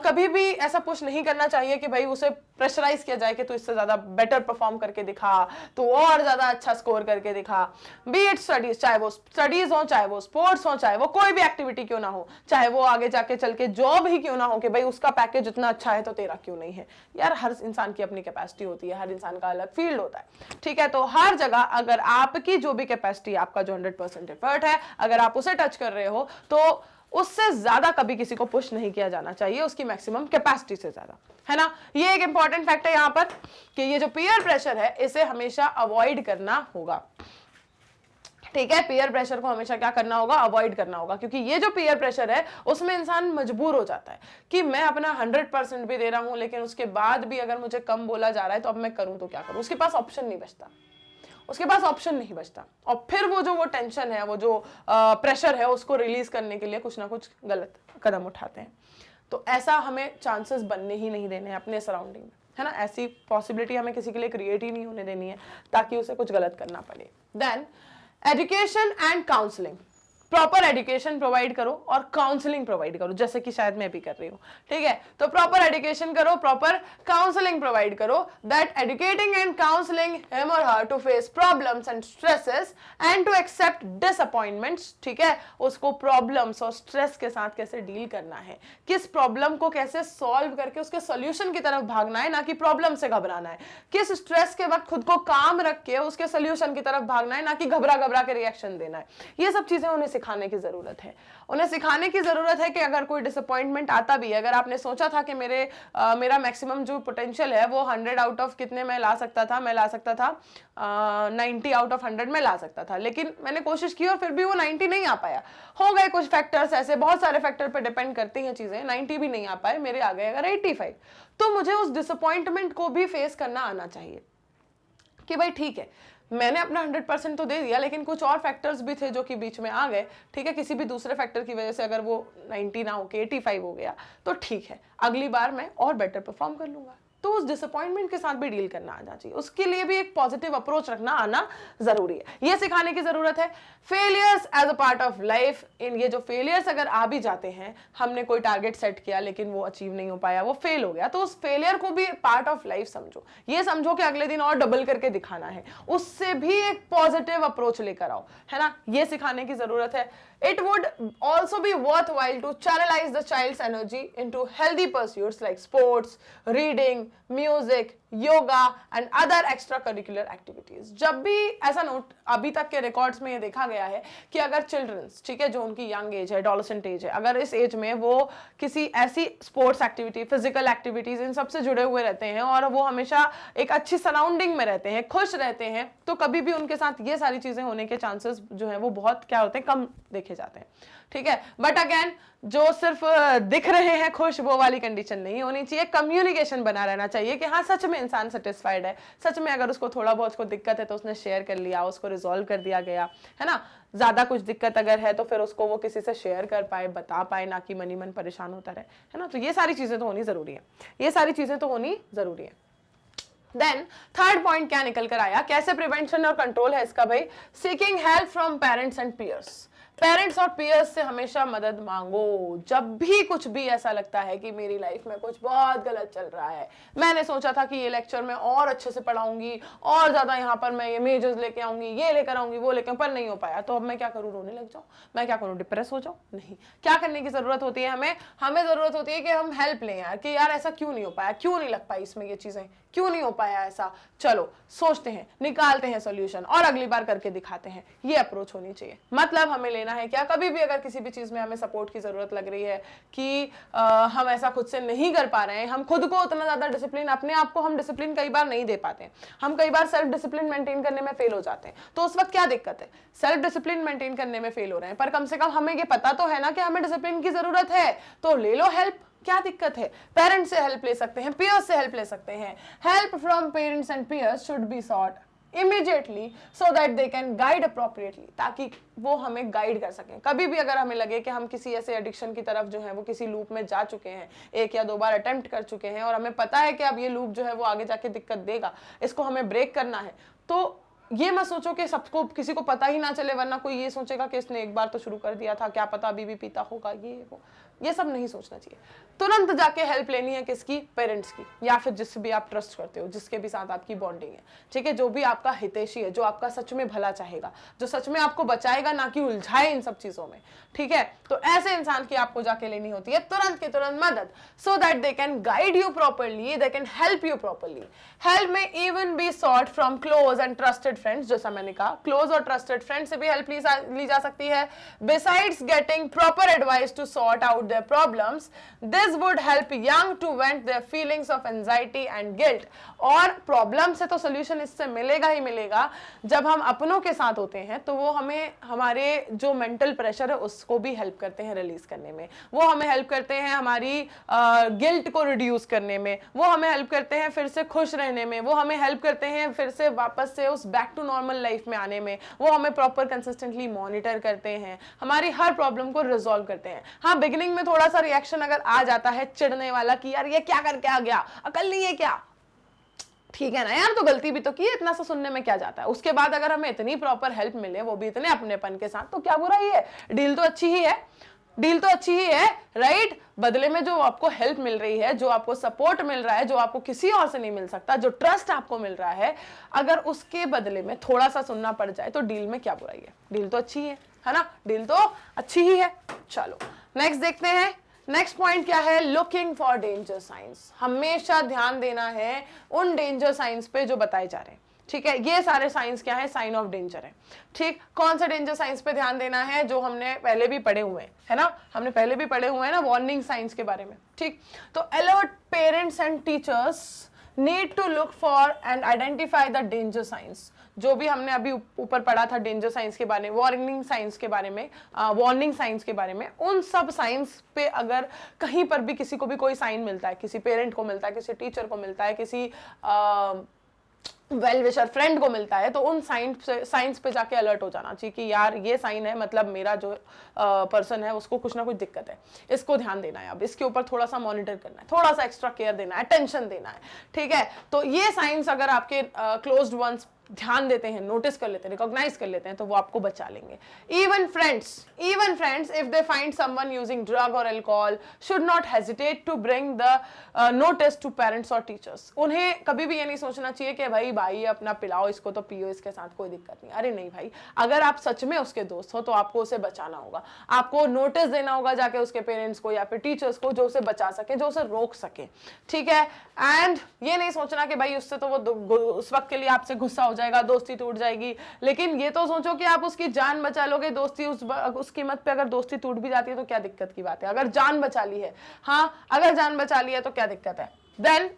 कभी भी ऐसा पुश नहीं करना चाहिए कि भाई उसे प्रेशराइज किया जाए कि तू इससे ज्यादा बेटर परफॉर्म करके दिखा, तू और ज्यादा अच्छा स्कोर करके दिखा। बी इट स्टडीज, चाहे वो स्टडीज हो, चाहे वो स्पोर्ट्स हो, चाहे वो कोई भी एक्टिविटी क्यों ना हो, चाहे वो आगे जाके चल के जॉब ही क्यों ना हो, कि भाई उसका पैकेज इतना अच्छा है तो तेरा क्यों नहीं है। यार हर इंसान की अपनी कैपेसिटी होती है, हर इंसान का अलग फील्ड होता है, ठीक है। तो हर जगह अगर आपकी जो भी कैपेसिटी, आपका जो 100% एफर्ट है, अगर आप उसे टच कर रहे हो तो उससे ज्यादा कभी किसी को पुश नहीं किया जाना चाहिए, उसकी मैक्सिमम कैपेसिटी से ज्यादा, है ना। ये एक इंपॉर्टेंट फैक्ट है यहां पर कि ये जो पीयर प्रेशर है इसे हमेशा अवॉइड करना होगा, ठीक है। पीयर प्रेशर को हमेशा क्या करना होगा, अवॉइड करना होगा, क्योंकि ये जो पीयर प्रेशर है उसमें इंसान मजबूर हो जाता है कि मैं अपना 100% भी दे रहा हूं, लेकिन उसके बाद भी अगर मुझे कम बोला जा रहा है तो अब मैं करूं तो क्या करूं, उसके पास ऑप्शन नहीं बचता, उसके पास ऑप्शन नहीं बचता। और फिर वो टेंशन है, वो जो प्रेशर है, उसको रिलीज करने के लिए कुछ ना कुछ गलत कदम उठाते हैं। तो ऐसा हमें चांसेस बनने ही नहीं देने हैं अपने सराउंडिंग में, है ना। ऐसी पॉसिबिलिटी हमें किसी के लिए क्रिएट ही नहीं होने देनी है ताकि उसे कुछ गलत करना पड़े। Then education and counselling, proper education provide करो और काउंसलिंग प्रोवाइड करो, जैसे कि शायद मैं भी कर रही हूँ, ठीक है। तो प्रॉपर एजुकेशन करो, प्रॉपर काउंसलिंग प्रोवाइड करो, that educating and counselling him or her to face problems and stresses and to accept disappointments, ठीक है। उसको प्रॉब्लम्स और स्ट्रेस के साथ कैसे डील करना है, किस प्रॉब्लम को कैसे सॉल्व करके उसके सॉल्यूशन की तरफ भागना है, ना कि प्रॉब्लम से घबराना है। किस स्ट्रेस के वक्त खुद को काम रख के उसके सॉल्यूशन की तरफ भागना है, ना कि घबरा घबरा के रिएक्शन देना है। ये सब चीजें उन्हें सिखाने की जरूरत है। उन्हें सिखाने की जरूरत है कि अगर कोई डिसअपॉइंटमेंट आता भी है, अगर आपने सोचा था कि मेरा मैक्सिमम जो पोटेंशियल है वो 100 आउट ऑफ कितने मैं ला सकता था, 90 आउट ऑफ 100 में ला सकता था, लेकिन मैंने कोशिश की और फिर भी वो 90 नहीं आ पाया। हो गए कुछ फैक्टर्स ऐसे, बहुत सारे फैक्टर पे डिपेंड करती हैं चीजें, 90 भी नहीं आ पाए, मेरे आ गए अगर 85, तो मुझे उस डिसअपॉइंटमेंट को भी फेस करना आना चाहिए कि भाई ठीक है, मैंने अपना 100% तो दे दिया, लेकिन कुछ और फैक्टर्स भी थे जो कि बीच में आ गए, ठीक है। किसी भी दूसरे फैक्टर की वजह से अगर वो 90 ना होके 85 हो गया तो ठीक है, अगली बार मैं और बेटर परफॉर्म कर लूंगा। तो उस डिसअपॉइंटमेंट के साथ भी डील करना आना चाहिए, उसके लिए भी एक पॉजिटिव अप्रोच रखना आना जरूरी है, ये सिखाने की जरूरत है। Failures as a part of life, इन ये जो फेलियर्स अगर आ भी जाते हैं, हमने कोई टारगेट सेट किया लेकिन वो अचीव नहीं हो पाया, वो फेल हो गया, तो उस फेलियर को भी पार्ट ऑफ लाइफ समझो। ये समझो कि अगले दिन और डबल करके दिखाना है, उससे भी एक पॉजिटिव अप्रोच लेकर आओ, है ना, ये सिखाने की जरूरत है। It would also be worthwhile to channelize the child's energy into healthy pursuits like sports, reading, music, yoga and other extracurricular activities। जब भी ऐसा नोट अभी तक के रिकॉर्ड्स में ये देखा गया है कि अगर चिल्ड्रंस, ठीक है, जो उनकी यंग एज है, एडोलेसेंट एज है, अगर इस एज में वो किसी ऐसी स्पोर्ट्स एक्टिविटी, फिजिकल एक्टिविटीज, इन सबसे जुड़े हुए रहते हैं और वो हमेशा एक अच्छी सराउंडिंग में रहते हैं, खुश रहते हैं, तो कभी भी उनके साथ ये सारी चीजें होने के चांसेस जो है वो बहुत क्या होते हैं, कम देखे जाते हैं, ठीक है। बट अगेन, जो सिर्फ दिख रहे हैं खुश, वो वाली कंडीशन नहीं होनी चाहिए। कम्युनिकेशन बना रहना चाहिए कि हाँ सच में इंसान सेटिस्फाइड है, सच में अगर उसको थोड़ा बहुत को दिक्कत है तो उसने शेयर कर लिया, उसको रिजॉल्व कर दिया गया, है ना। ज्यादा कुछ दिक्कत अगर है तो फिर उसको वो किसी से शेयर कर पाए, बता पाए, ना कि मनी मन परेशान होता रहे, है ना। तो ये सारी चीजें तो होनी जरूरी है, ये सारी चीजें तो होनी जरूरी है। देन थर्ड पॉइंट क्या निकल कर आया, कैसे प्रिवेंशन और कंट्रोल है इसका भाई, seeking help from parents and peers. Parents और पीयर्स से हमेशा मदद मांगो। जब भी कुछ भी ऐसा लगता है कि मेरी लाइफ में कुछ बहुत गलत चल रहा है, मैंने सोचा था कि ये लेक्चर में और अच्छे से पढ़ाऊंगी और ज्यादा यहाँ पर मैं ये मेजर्स लेके आऊंगी, ये लेकर आऊंगी, वो लेकर, पर नहीं हो पाया, तो अब मैं क्या करूँ, रोने लग जाऊँ, मैं क्या करूँ, डिप्रेस हो जाऊँ? नहीं, क्या करने की जरूरत होती है हमें जरूरत होती है कि हम हेल्प लें यार, कि यार ऐसा क्यों नहीं हो पाया, क्यों नहीं लग पाई इसमें ये चीजें, क्यों नहीं हो पाया ऐसा, चलो सोचते हैं, निकालते हैं सॉल्यूशन और अगली बार करके दिखाते हैं। ये अप्रोच होनी चाहिए। मतलब हमें लेना है क्या, कभी भी अगर किसी भी चीज में हमें सपोर्ट की जरूरत लग रही है कि हम ऐसा खुद से नहीं कर पा रहे हैं, हम खुद को उतना ज्यादा डिसिप्लिन, अपने आप को हम डिसिप्लिन कई बार नहीं दे पाते हैं, हम कई बार सेल्फ डिसिप्लिन मेंटेन करने में फेल हो जाते हैं, तो उस वक्त क्या दिक्कत है, सेल्फ डिसिप्लिन मेंटेन करने में फेल हो रहे हैं, पर कम से कम हमें ये पता तो है ना कि हमें डिसिप्लिन की जरूरत है, तो ले लो हेल्प, क्या दिक्कत है। पेरेंट्स से हेल्प ले सकते हैं, पीयर्स से हेल्प ले सकते हैं। Help from parents and peers should be sought immediately so that they can guide appropriately, ताकि वो हमें गाइड कर सकें। कभी भी अगर हमें लगे कि हम किसी ऐसे एडिक्शन की तरफ जो है वो किसी लूप में जा चुके हैं, एक या दो बार अटेम्प्ट कर चुके हैं और हमें पता है कि अब ये लूप जो है वो आगे जाके दिक्कत देगा, इसको हमें ब्रेक करना है, तो ये मत सोचो कि सबको, किसी को पता ही ना चले, वरना कोई ये सोचेगा कि इसने एक बार तो शुरू कर दिया था, क्या पता अभी भी पीता होगा, ये सब नहीं सोचना चाहिए। तुरंत जाके हेल्प लेनी है, किसकी, पेरेंट्स की, या फिर जिससे भी आप ट्रस्ट करते हो, जिसके भी साथ आपकी बॉन्डिंग है, ठीक है, जो भी आपका हितैषी है, जो आपका सच में भला चाहेगा, जो सच में आपको बचाएगा, ना कि उलझाए इन सब चीजों में, ठीक है। तो ऐसे इंसान की आपको जाके लेनी होती है तुरंत की तुरंत मदद, so that they can guide you properly, they can help you properly. Help may even be sought from close and trusted friends, जैसा मैंने कहा, क्लोज और ट्रस्टेड फ्रेंड से भी हेल्प ली जा सकती है। Besides getting proper advice to sort out their problems, this would help young to vent their feelings of anxiety and guilt। और प्रॉब्लम से तो सोल्यूशन इससे मिलेगा ही मिलेगा, जब हम अपनों के साथ होते हैं तो वो हमें हमारे जो मेंटल प्रेशर है उसको भी हेल्प करते हैं रिलीज करने में, वो हमें हेल्प करते हैं हमारी गिल्ट को रिड्यूस करने में, वो हमें हेल्प करते हैं फिर से खुश रहने में, वो हमें हेल्प करते हैं फिर से वापस से उस बैक टू नॉर्मल लाइफ में आने में, वो हमें प्रॉपर कंसिस्टेंटली मॉनिटर करते हैं, हमारी हर प्रॉब्लम को रिजॉल्व करते हैं। हाँ, बिगिनिंग में थोड़ा सा रिएक्शन अगर आ जाता है चिढ़ने वाला कि यार ये क्या करके आ गया, अकल नहीं है क्या, ठीक है ना यार, तो गलती भी तो की है, इतना सा सुनने में क्या जाता है। उसके बाद अगर हमें इतनी प्रॉपर हेल्प मिले, वो भी इतने अपनेपन के साथ, तो क्या बुरा ही है। डील तो अच्छी ही है, डील तो अच्छी ही है, राइट। बदले में जो आपको हेल्प मिल रही है, जो आपको सपोर्ट मिल रहा है, जो आपको किसी और से नहीं मिल सकता, जो ट्रस्ट आपको मिल रहा है, अगर उसके बदले में थोड़ा सा सुनना पड़ जाए तो डील में क्या बुराई है। डील तो अच्छी है ना, डील तो अच्छी ही है। चलो नेक्स्ट देखते हैं। नेक्स्ट पॉइंट क्या है, लुकिंग फॉर डेंजर साइंस। हमेशा ध्यान देना है उन डेंजर साइंस पे जो बताए जा रहे हैं, ठीक है। ये सारे साइंस क्या है, साइन ऑफ डेंजर है, ठीक। कौन सा डेंजर साइंस पे ध्यान देना है, जो हमने पहले भी पढ़े हुए हैं, है ना, हमने पहले भी पढ़े हुए हैं ना, वार्निंग साइंस के बारे में, ठीक। तो alert parents and teachers need to look for and identify the danger signs. जो भी हमने अभी ऊपर पढ़ा था डेंजर साइंस के बारे में, वार्निंग साइंस के बारे में, वार्निंग साइंस के बारे में, उन सब साइंस पे अगर कहीं पर भी किसी को भी कोई साइन मिलता है, किसी पेरेंट को मिलता है, किसी टीचर को मिलता है, किसी वेल विशर फ्रेंड को मिलता है, तो उन साइंस पे जाके अलर्ट हो जाना चाहिए कि यार ये साइन है, मतलब मेरा जो पर्सन है उसको कुछ ना कुछ दिक्कत है, इसको ध्यान देना है, अब इसके ऊपर थोड़ा सा मॉनिटर करना है, थोड़ा सा एक्स्ट्रा केयर देना है, अटेंशन देना है, ठीक है। तो ये साइंस अगर आपके क्लोज्ड वंस ध्यान देते हैं, नोटिस कर लेते हैं, रिकॉग्नाइज कर लेते हैं, तो वो आपको बचा लेंगे। Even friends if they find someone using drug or alcohol should not hesitate to bring the notice to parents or teachers. उन्हें कभी भी ये नहीं सोचना चाहिए कि भाई अपना पिलाओ, इसको तो पियो, इसके साथ कोई दिक्कत नहीं। अरे नहीं भाई, अगर आप सच में उसके दोस्त हो तो आपको उसे बचाना होगा, आपको नोटिस देना होगा जाके उसके पेरेंट्स को या फिर टीचर्स को, जो उसे बचा सके, जो उसे रोक सके, ठीक है। एंड ये नहीं सोचना कि भाई उससे तो वो उस वक्त के लिए आपसे गुस्सा हो जाएगा, दोस्ती टूट जाएगी, लेकिन ये तो सोचो कि आप उसकी जान बचा लोगे। दोस्ती उस कीमत पे अगर दोस्ती टूट भी जाती है तो क्या दिक्कत की बात है, अगर जान बचा ली है, हाँ अगर जान बचा ली है तो क्या दिक्कत है। Then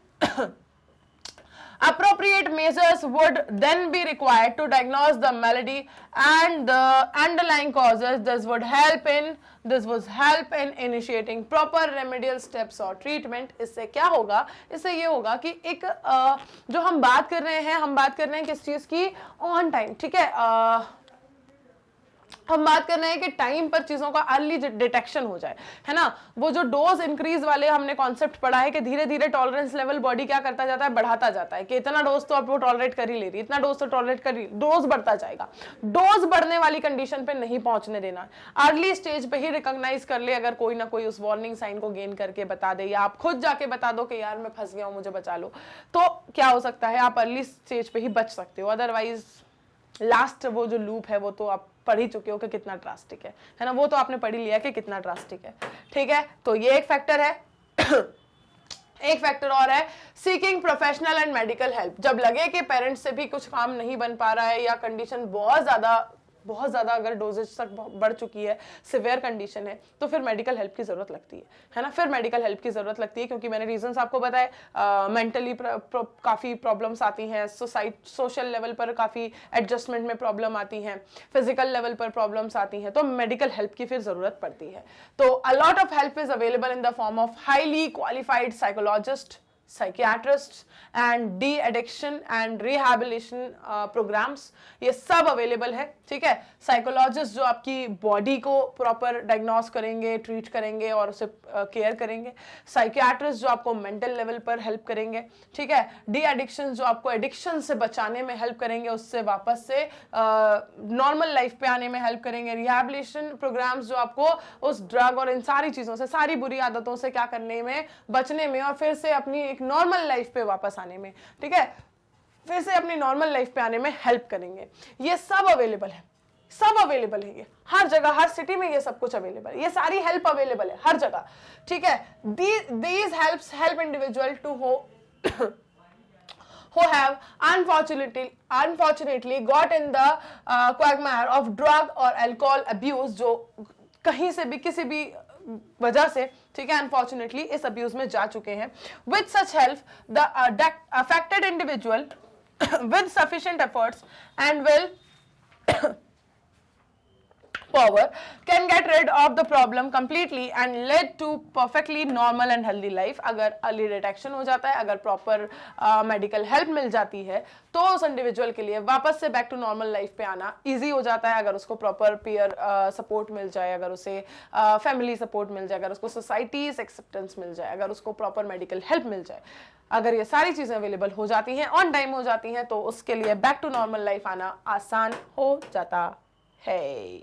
appropriate measures would then be required to diagnose the malady and the underlying causes. This would help in initiating proper remedial steps or treatment. इससे क्या होगा, इससे ये होगा कि एक जो हम बात कर रहे हैं किस चीज की, ऑन टाइम, ठीक है। हम बात कर रहे हैं कि टाइम पर चीजों का अर्ली डिटेक्शन हो जाए, है ना। वो जो डोज इंक्रीज वाले हमने कॉन्सेप्ट पढ़ा है कि धीरे धीरे टॉलरेंस लेवल बॉडी क्या करता जाता है, बढ़ाता जाता है, कि इतना डोज तो अब वो टॉलरेट कर ही ले रही है, इतना डोज तो टॉलरेट कर रही, डोज बढ़ता जाएगा। डोज बढ़ने वाली कंडीशन पे नहीं पहुंचने देना, अर्ली स्टेज पे ही रिकॉग्नाइज कर ले, अगर कोई ना कोई उस वार्निंग साइन को गेन करके बता दे, या आप खुद जाके बता दो कि यार मैं फंस गया हूं, मुझे बचा लो, तो क्या हो सकता है, आप अर्ली स्टेज पे ही बच सकते हो। अदरवाइज लास्ट वो जो लूप है वो तो आप पढ़ ही चुके हो कि कितना ड्रास्टिक है ना, वो तो आपने पढ़ ही लिया कि कितना ड्रास्टिक है, ठीक है। तो ये एक फैक्टर है। एक फैक्टर और है, seeking professional and medical help. जब लगे कि पेरेंट्स से भी कुछ काम नहीं बन पा रहा है, या कंडीशन बहुत ज्यादा अगर डोजेज तक बढ़ चुकी है, सिवियर कंडीशन है, तो फिर मेडिकल हेल्प की जरूरत लगती है ना, फिर मेडिकल हेल्प की जरूरत लगती है, क्योंकि मैंने रीजंस आपको बताए, मेंटली काफी प्रॉब्लम्स आती हैं, सोशल लेवल पर काफी एडजस्टमेंट में प्रॉब्लम आती हैं, फिजिकल लेवल पर प्रॉब्लम्स आती हैं, तो मेडिकल हेल्प की फिर जरूरत पड़ती है। तो a lot of help is available in the form of highly qualified psychologist, psychiatrist and de addiction and rehabilitation programmes, ये सब अवेलेबल है, ठीक है। साइकोलॉजिस्ट जो आपकी बॉडी को प्रॉपर डायग्नोस करेंगे, ट्रीट करेंगे और उसे केयर करेंगे। साइकियाट्रिस्ट जो आपको मेंटल लेवल पर हेल्प करेंगे, ठीक है। डी एडिक्शन जो आपको एडिक्शन से बचाने में हेल्प करेंगे, उससे वापस से नॉर्मल लाइफ पे आने में हेल्प करेंगे। रिहैबिलिटेशन प्रोग्राम्स जो आपको उस ड्रग और इन सारी चीजों से, सारी बुरी आदतों से क्या करने में, बचने में, और फिर से अपनी एक नॉर्मल लाइफ पे वापस आने में, ठीक है, फिर से अपनी नॉर्मल लाइफ पे आने में हेल्प करेंगे। ये सब अवेलेबल है, सब अवेलेबल है, ये हर जगह, हर सिटी में ये सब कुछ अवेलेबल है, ये सारी हेल्प अवेलेबल है हर जगह, ठीक है। These helps help individual to who have unfortunately got in the quagmire of drug or alcohol abuse, जो कहीं से भी किसी भी वजह से, ठीक है, अनफॉर्चुनेटली इस अब्यूज में जा चुके हैं। With such help the affected individual with sufficient efforts and will power can get rid of the problem completely and lead to perfectly normal and healthy life। अगर early detection हो जाता है, अगर proper medical help मिल जाती है, तो उस individual के लिए वापस से बैक टू नॉर्मल लाइफ पे आना इजी हो जाता है। अगर उसको प्रॉपर पीयर सपोर्ट मिल जाए, अगर उसे फैमिली सपोर्ट मिल जाए, अगर उसको सोसाइटीज एक्सेप्टेंस मिल जाए, अगर उसको प्रॉपर मेडिकल हेल्प मिल जाए, अगर ये सारी चीजें अवेलेबल हो जाती हैं, ऑन टाइम हो जाती हैं, तो उसके लिए बैक टू नॉर्मल लाइफ आना आसान हो जाता है।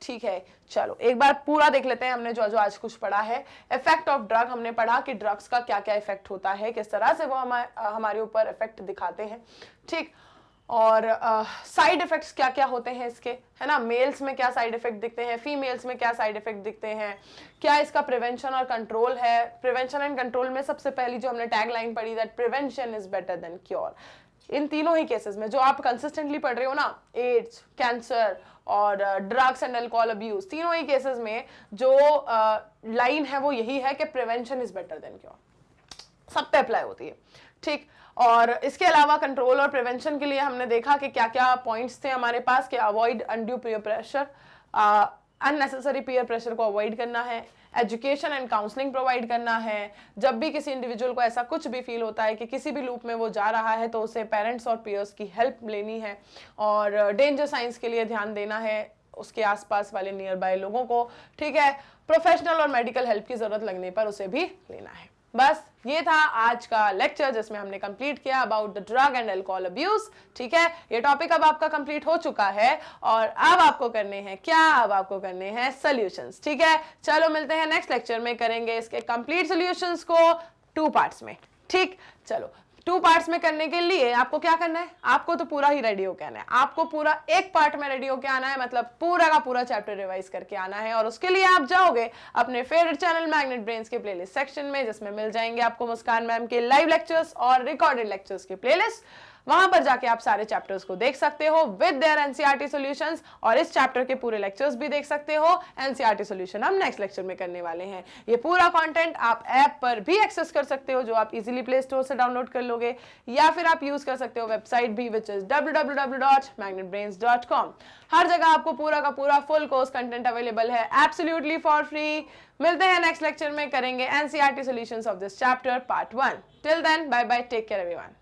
ठीक है, चलो एक बार पूरा देख लेते हैं हमने जो जो आज कुछ पढ़ा है। इफेक्ट ऑफ ड्रग हमने पढ़ा कि ड्रग्स का क्या क्या इफेक्ट होता है, किस तरह से वो हमारे ऊपर इफेक्ट दिखाते हैं। ठीक, और साइड इफेक्ट्स क्या क्या होते हैं इसके, है ना। मेल्स में क्या साइड इफेक्ट दिखते हैं, फीमेल्स में क्या साइड इफेक्ट दिखते हैं, क्या इसका प्रिवेंशन और कंट्रोल है। प्रिवेंशन एंड कंट्रोल में सबसे पहली जो हमने टैग लाइन पढ़ी, that prevention is better than cure. इन तीनों ही केसेस में जो आप कंसिस्टेंटली पढ़ रहे हो ना, एड्स, कैंसर और ड्रग्स एंड अल्कोहल अब्यूज, तीनों ही केसेस में जो लाइन है वो यही है कि prevention is better than cure, सब पे अप्लाई होती है। ठीक, और इसके अलावा कंट्रोल और प्रिवेंशन के लिए हमने देखा कि क्या क्या पॉइंट्स थे हमारे पास, कि avoid undue peer pressure, unnecessary peer pressure को अवॉइड करना है, एजुकेशन एंड काउंसलिंग प्रोवाइड करना है। जब भी किसी इंडिविजुअल को ऐसा कुछ भी फील होता है कि किसी भी लूप में वो जा रहा है, तो उसे पेरेंट्स और पीयर्स की हेल्प लेनी है, और डेंजर साइंस के लिए ध्यान देना है उसके आसपास वाले नियर बाय लोगों को। ठीक है, प्रोफेशनल और मेडिकल हेल्प की जरूरत लगने पर उसे भी लेना है। बस ये था आज का लेक्चर जिसमें हमने कंप्लीट किया about the drug and alcohol abuse. ठीक है, ये टॉपिक अब आपका कंप्लीट हो चुका है, और अब आपको करने हैं क्या, अब आपको करने हैं सॉल्यूशंस। ठीक है, चलो मिलते हैं नेक्स्ट लेक्चर में, करेंगे इसके कंप्लीट सॉल्यूशंस को 2 पार्ट्स में। ठीक, चलो 2 पार्ट्स में करने के लिए आपको क्या करना है, आपको तो पूरा ही रेडी होके आना है, आपको पूरा एक पार्ट में रेडी होके आना है, मतलब पूरा का पूरा चैप्टर रिवाइज करके आना है। और उसके लिए आप जाओगे अपने फेवरेट चैनल मैग्नेट ब्रेन्स के प्लेलिस्ट सेक्शन में, जिसमें मिल जाएंगे आपको मुस्कान मैम के लाइव लेक्चर्स और रिकॉर्डेड लेक्चर्स के प्लेलिस्ट। वहां पर जाके आप सारे चैप्टर्स को देख सकते हो विद देयर एनसीईआरटी सॉल्यूशंस, और इस चैप्टर के पूरे लेक्चर्स भी देख सकते हो। एनसीईआरटी सॉल्यूशन हम नेक्स्ट लेक्चर में करने वाले हैं। ये पूरा कंटेंट आप ऐप पर भी एक्सेस कर सकते हो, जो आप इजीली प्ले स्टोर से डाउनलोड कर लोगे, या फिर आप यूज कर सकते हो वेबसाइट भी, विच इज www.magnetbrains.com। हर जगह आपको पूरा का पूरा फुल कोर्स कंटेंट अवेलेबल है एब्सोल्युटली फॉर फ्री। मिलते हैं नेक्स्ट लेक्चर में, करेंगे NCERT solutions of this chapter part 1। Till then, bye bye, take care everyone.